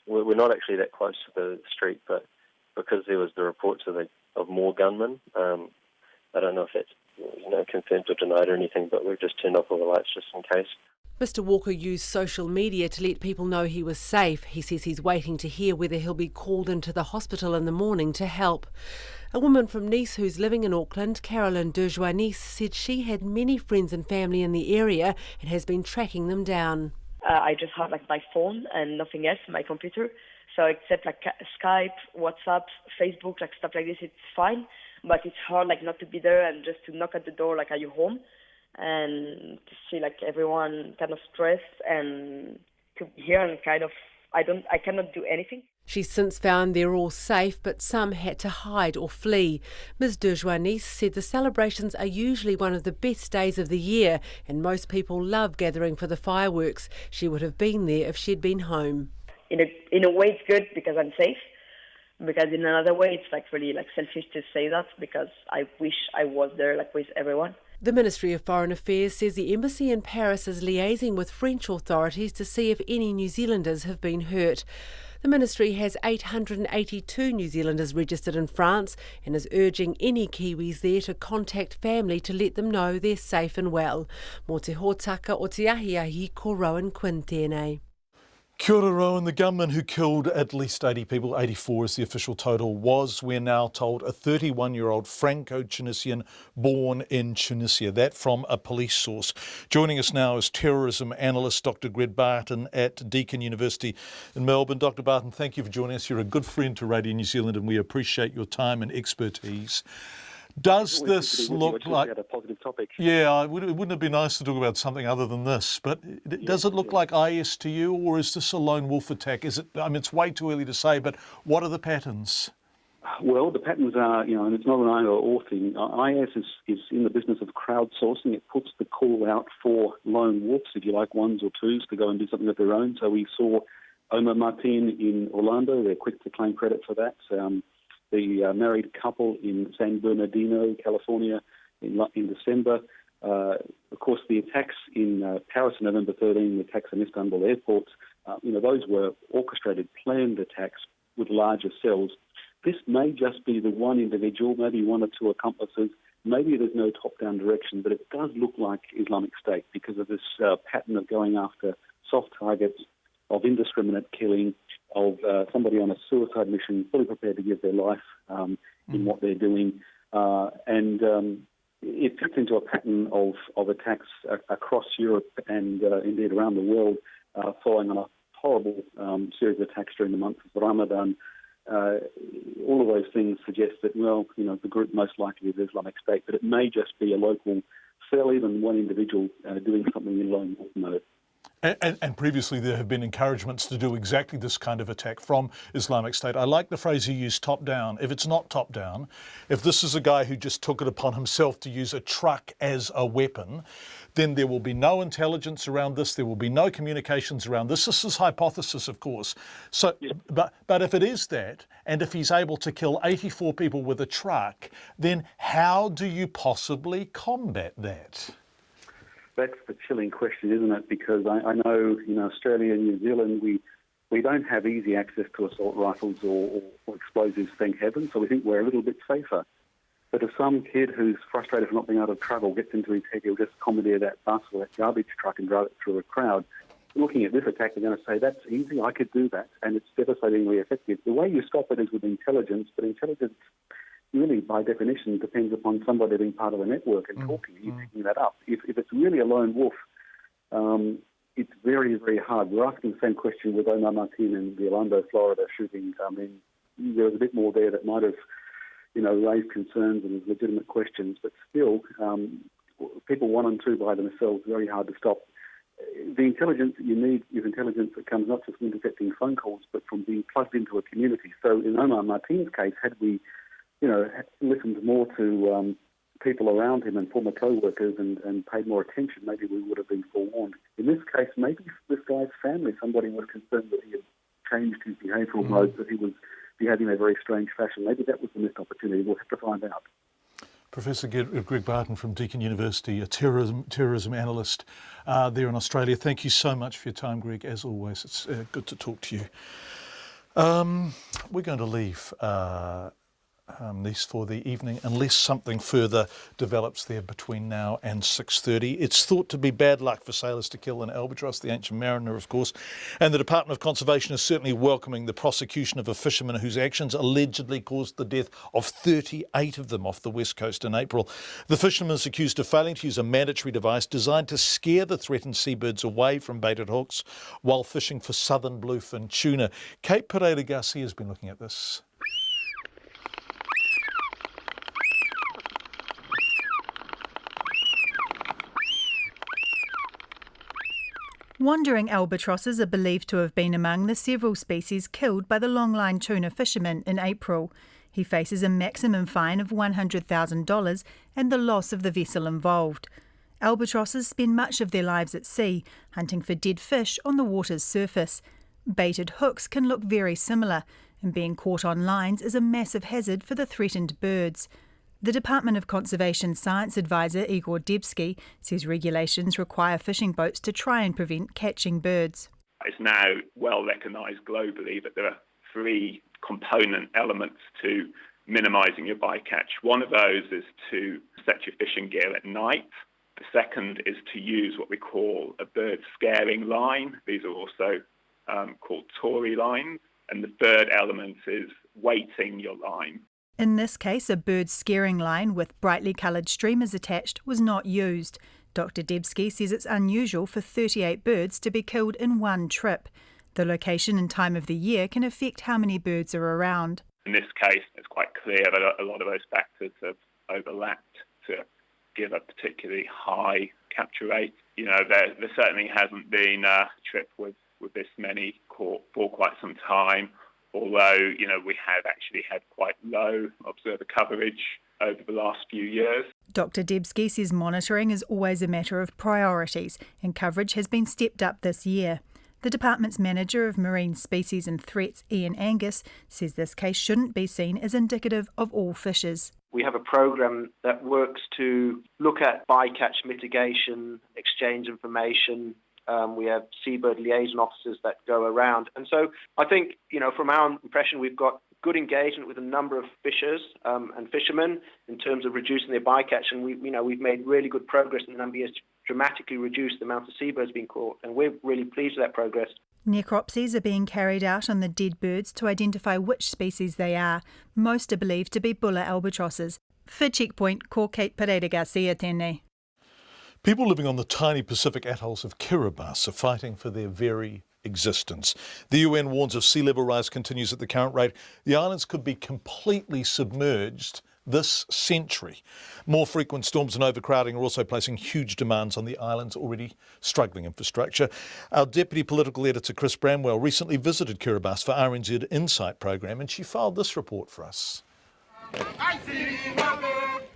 We're not actually that close to the street, but because there was the reports of more gunmen, I don't know if that's confirmed or denied or anything, but we've just turned off all the lights just in case. Mr Walker used social media to let people know he was safe. He says he's waiting to hear whether he'll be called into the hospital in the morning to help. A woman from Nice who's living in Auckland, Carolyn Dejoignis, said she had many friends and family in the area and has been tracking them down. I just have my phone and nothing else, my computer. So except Skype, WhatsApp, Facebook, stuff like this, it's fine. But it's hard not to be there and just to knock at the door at your home. And to see everyone kind of stressed and to be here and I cannot do anything. She's since found they're all safe, but some had to hide or flee. Ms Dejoignis said the celebrations are usually one of the best days of the year and most people love gathering for the fireworks. She would have been there if she'd been home. In a way it's good because I'm safe, because in another way it's really selfish to say that because I wish I was there with everyone. The Ministry of Foreign Affairs says the embassy in Paris is liaising with French authorities to see if any New Zealanders have been hurt. The ministry has 882 New Zealanders registered in France and is urging any Kiwis there to contact family to let them know they're safe and well. Mō te hōtaka o te ahiahi ko Rowan Quinn tēnei. Kia ora, Rowan. The gunman who killed at least 80 people, 84 is the official total, was, we're now told, a 31-year-old Franco-Tunisian born in Tunisia. That from a police source. Joining us now is terrorism analyst Dr Greg Barton at Deakin University in Melbourne. Dr Barton, thank you for joining us. You're a good friend to Radio New Zealand and we appreciate your time and expertise. Does this look like a positive topic? Yeah, it wouldn't have been nice to talk about something other than this, but does it look like IS to you, or is this a lone wolf attack? Is it? I mean, it's way too early to say, but what are the patterns? Well, the patterns are, and it's not an either or thing. IS is in the business of crowdsourcing. It puts the call out for lone wolves, if you like, ones or twos, to go and do something of their own. So we saw Omar Martin in Orlando. They're quick to claim credit for that. The married couple in San Bernardino, California, in December. Of course, the attacks in Paris on November 13, the attacks in Istanbul airports, those were orchestrated, planned attacks with larger cells. this may just be the one individual, maybe one or two accomplices. Maybe there's no top-down direction, but it does look like Islamic State because of this pattern of going after soft targets, of indiscriminate killing, of somebody on a suicide mission, fully prepared to give their life in what they're doing. It fits into a pattern of attacks across Europe and indeed around the world, following on a horrible series of attacks during the month of Ramadan. All of those things suggest that, the group most likely is Islamic State, but it may just be a local cell, even one individual doing something in lone wolf mode. And previously there have been encouragements to do exactly this kind of attack from Islamic State. I like the phrase you used, top down. If it's not top down, if this is a guy who just took it upon himself to use a truck as a weapon, then there will be no intelligence around this. There will be no communications around this. This is hypothesis, of course. So, but if it is that, and if he's able to kill 84 people with a truck, then how do you possibly combat that? That's the chilling question, isn't it? Because I know in Australia and New Zealand, we don't have easy access to assault rifles or explosives, thank heaven, so we think we're a little bit safer. But if some kid who's frustrated for not being able to travel gets into his head, he'll just commandeer that bus or that garbage truck and drive it through a crowd. Looking at this attack, they're going to say, that's easy, I could do that, and it's devastatingly effective. The way you stop it is with intelligence, but intelligence really, by definition, depends upon somebody being part of a network and talking and picking that up. If it's really a lone wolf, it's very, very hard. We're asking the same question with Omar Martin and the Orlando, Florida shootings. I mean, there was a bit more there that might have, raised concerns and legitimate questions, but still, people one and two by themselves, very hard to stop. The intelligence that you need is intelligence that comes not just from intercepting phone calls, but from being plugged into a community. So in Omar Martin's case, had we listened more to people around him and former co-workers and paid more attention, maybe we would have been forewarned. In this case, maybe this guy's family, somebody was concerned that he had changed his behavioural mode, that he was behaving in a very strange fashion. Maybe that was the missed opportunity. We'll have to find out. Professor Greg Barton from Deakin University, a terrorism analyst there in Australia. Thank you so much for your time, Greg. As always, it's good to talk to you. We're going to leave these for the evening, unless something further develops there between now and 6:30. It's thought to be bad luck for sailors to kill an albatross, the ancient mariner, of course, and the Department of Conservation is certainly welcoming the prosecution of a fisherman whose actions allegedly caused the death of 38 of them off the west coast in April. The fisherman is accused of failing to use a mandatory device designed to scare the threatened seabirds away from baited hooks while fishing for southern bluefin tuna. Kate Pereira Garcia has been looking at this. Wandering albatrosses are believed to have been among the several species killed by the longline tuna fisherman in April. He faces a maximum fine of $100,000 and the loss of the vessel involved. Albatrosses spend much of their lives at sea, hunting for dead fish on the water's surface. Baited hooks can look very similar, and being caught on lines is a massive hazard for the threatened birds. The Department of Conservation Science Advisor Igor Debsky says regulations require fishing boats to try and prevent catching birds. It's now well recognised globally that there are three component elements to minimising your bycatch. One of those is to set your fishing gear at night. The second is to use what we call a bird scaring line. These are also called Tory lines. And the third element is weighting your line. In this case, a bird scaring line with brightly coloured streamers attached was not used. Dr. Debsky says it's unusual for 38 birds to be killed in one trip. The location and time of the year can affect how many birds are around. In this case, it's quite clear that a lot of those factors have overlapped to give a particularly high capture rate. There certainly hasn't been a trip with this many caught for quite some time. Although, we have actually had quite low observer coverage over the last few years. Dr. Debsky says monitoring is always a matter of priorities, and coverage has been stepped up this year. The department's manager of marine species and threats, Ian Angus, says this case shouldn't be seen as indicative of all fishers. We have a program that works to look at bycatch mitigation, exchange information. We have seabird liaison officers that go around. And so I think, from our impression, we've got good engagement with a number of fishers and fishermen in terms of reducing their bycatch, and we've made really good progress in the number of years to dramatically reduce the amount of seabirds being caught, and we're really pleased with that progress. Necropsies are being carried out on the dead birds to identify which species they are. Most are believed to be bulla albatrosses. For Checkpoint, ko Kate Pereira Garcia tēnei. People living on the tiny Pacific atolls of Kiribati are fighting for their very existence. The UN warns if sea level rise continues at the current rate, the islands could be completely submerged this century. More frequent storms and overcrowding are also placing huge demands on the island's already struggling infrastructure. Our Deputy Political Editor Chris Bramwell recently visited Kiribati for RNZ Insight programme, and she filed this report for us.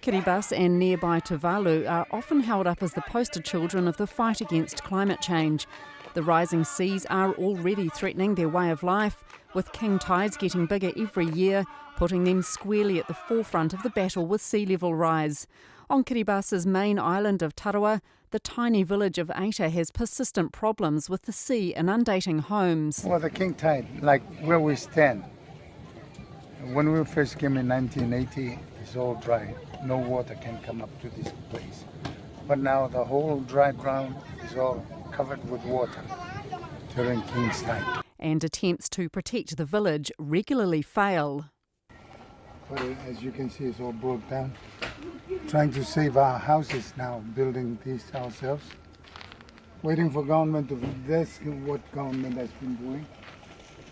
Kiribati and nearby Tuvalu are often held up as the poster children of the fight against climate change. The rising seas are already threatening their way of life, with king tides getting bigger every year, putting them squarely at the forefront of the battle with sea level rise. On Kiribati's main island of Tarawa, the tiny village of Eta has persistent problems with the sea inundating homes. Well, the king tide, like where we stand, when we first came in 1980, it's all dry. No water can come up to this place. But now the whole dry ground is all covered with water during king's tide. And attempts to protect the village regularly fail. But as you can see, it's all broke down. Trying to save our houses now, building these ourselves. Waiting for government to, that's what government has been doing.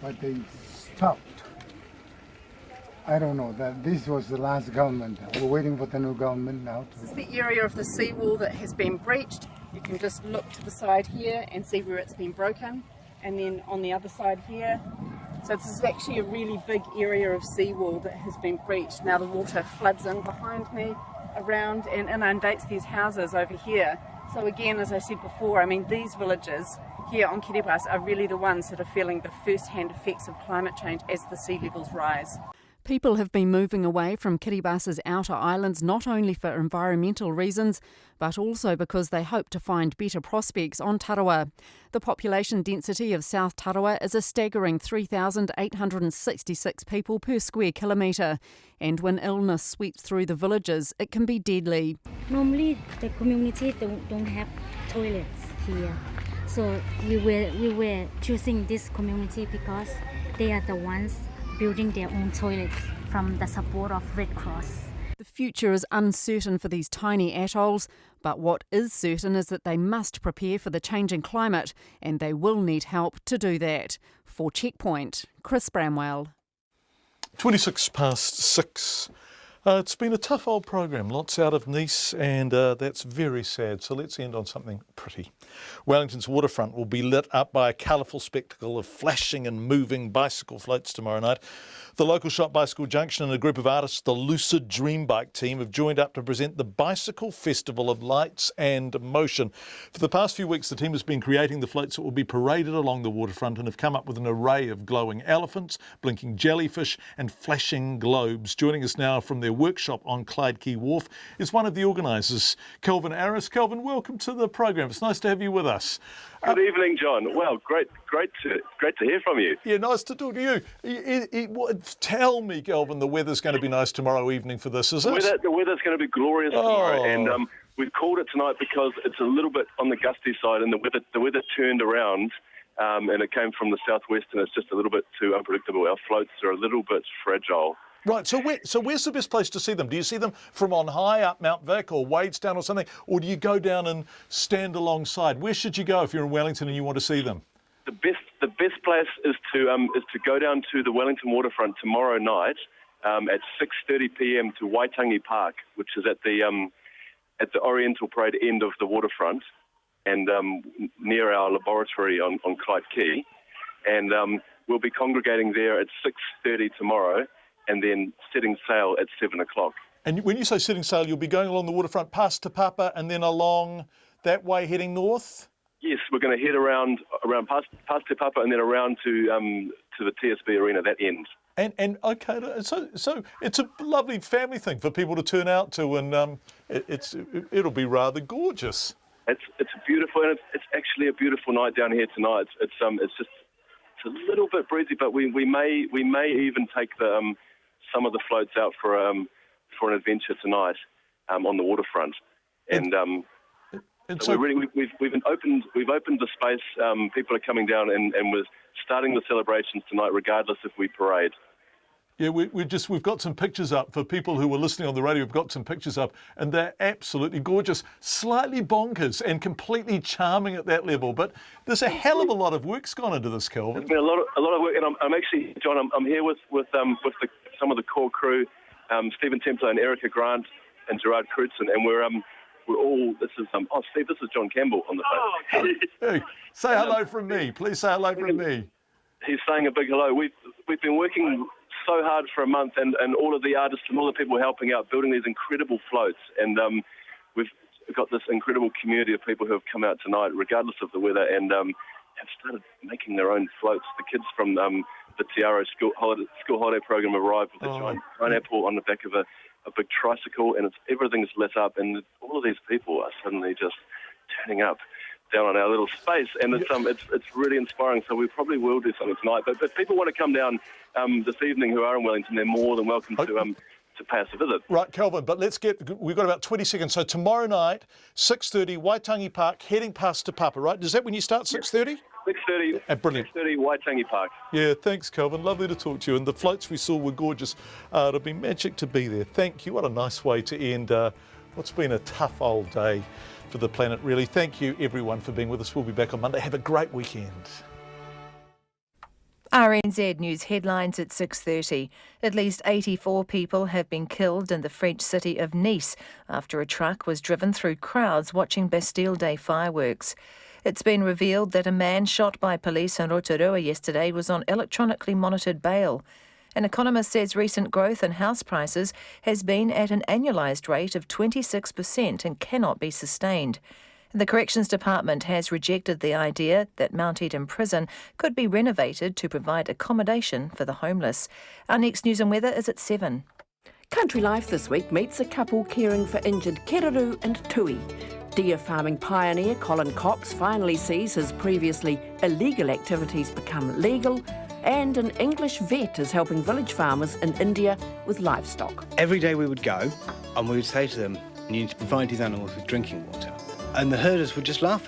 But they stopped. I don't know, that this was the last government. We're waiting for the new government now. This is the area of the seawall that has been breached. You can just look to the side here and see where it's been broken. And then on the other side here, so this is actually a really big area of seawall that has been breached. Now the water floods in behind me, around, and inundates these houses over here. So again, as I said before, I mean, these villages here on Kiribati are really the ones that are feeling the first-hand effects of climate change as the sea levels rise. People have been moving away from Kiribati's outer islands not only for environmental reasons, but also because they hope to find better prospects on Tarawa. The population density of South Tarawa is a staggering 3,866 people per square kilometre, and when illness sweeps through the villages, it can be deadly. Normally, the community don't have toilets here, so we were choosing this community because they are the ones building their own toilets from the support of Red Cross. The future is uncertain for these tiny atolls, but what is certain is that they must prepare for the changing climate, and they will need help to do that. For Checkpoint, Chris Bramwell. 6:26. It's been a tough old program, lots out of Nice, and that's very sad. So let's end on something pretty. Wellington's waterfront will be lit up by a colourful spectacle of flashing and moving bicycle floats tomorrow night. The local shop Bicycle Junction and a group of artists, the Lucid Dream Bike team, have joined up to present the Bicycle Festival of Lights and Motion. For the past few weeks, the team has been creating the floats that will be paraded along the waterfront and have come up with an array of glowing elephants, blinking jellyfish and flashing globes. Joining us now from their workshop on Clyde Quay Wharf is one of the organisers, Kelvin Aris. Kelvin, welcome to the program. It's nice to have you with us. Good evening, John. Well, great to hear from you. Yeah, nice to talk to you. Tell me, Kelvin, the weather's going to be nice tomorrow evening for this, is it? The weather's going to be glorious tomorrow, and we've called it tonight because it's a little bit on the gusty side, and the weather turned around, and it came from the southwest, and it's just a little bit too unpredictable. Our floats are a little bit fragile. Right, so where's the best place to see them? Do you see them from on high up Mount Vic or Wadestown or something, or do you go down and stand alongside? Where should you go if you're in Wellington and you want to see them? The best place is to go down to the Wellington waterfront tomorrow night at 6:30 p.m. to Waitangi Park, which is at the Oriental Parade end of the waterfront, and near our laboratory on Clyde Quay, and we'll be congregating there at 6:30 tomorrow, and then setting sail at 7 o'clock. And when you say setting sail, you'll be going along the waterfront past Te Papa and then along that way heading north? Yes, we're going to head around past Te Papa and then around to the TSB arena, that end. And okay, so it's a lovely family thing for people to turn out to, and it'll be rather gorgeous. It's beautiful, and it's actually a beautiful night down here tonight. It's just a little bit breezy, but we may even take the some of the floats out for an adventure tonight on the waterfront, and so we've opened the space. People are coming down, and we're starting the celebrations tonight, regardless if we parade. Yeah, we've got some pictures up for people who were listening on the radio. We've got some pictures up, and they're absolutely gorgeous, slightly bonkers, and completely charming at that level. But there's a hell of a lot of work's gone into this, Kelvin. There's been a lot of work, and I'm actually, John, I'm here with some of the core crew, Stephen Templer and Erica Grant and Gerard Crutzen, and we're all. This is Steve. This is John Campbell on the phone. Hey, say hello from me. Please say hello from me. He's saying a big hello. We've been working so hard for a month, and all of the artists and all the people helping out, building these incredible floats, and we've got this incredible community of people who have come out tonight, regardless of the weather, and have started making their own floats. The kids from the Tiaro school holiday program arrived with a giant pineapple on the back of a big tricycle, and everything's lit up, and all of these people are suddenly just turning up down on our little space, and it's really inspiring. So we probably will do something tonight. But if people want to come down this evening who are in Wellington, they're more than welcome to pay us a visit. Right, Kelvin, but we've got about 20 seconds. So tomorrow night, 6:30, Waitangi Park, heading past Te Papa, right? Is that when you start, 6:30? 6:30. Brilliant. 6:30, Waitangi Park. Yeah, thanks, Kelvin. Lovely to talk to you. And the floats we saw were gorgeous. It'll be magic to be there. Thank you. What a nice way to end what's been a tough old day for the planet, really. Thank you, everyone, for being with us. We'll be back on Monday. Have a great weekend. RNZ News headlines at 6:30. At least 84 people have been killed in the French city of Nice after a truck was driven through crowds watching Bastille Day fireworks. It's been revealed that a man shot by police in Rotorua yesterday was on electronically monitored bail. An economist says recent growth in house prices has been at an annualised rate of 26% and cannot be sustained. The Corrections Department has rejected the idea that Mount Eden Prison could be renovated to provide accommodation for the homeless. Our next news and weather is at 7. Country Life this week meets a couple caring for injured Kereru and Tui. Deer farming pioneer Colin Cox finally sees his previously illegal activities become legal, and an English vet is helping village farmers in India with livestock. Every day we would go and we would say to them, you need to provide these animals with drinking water. And the herders would just laugh at us.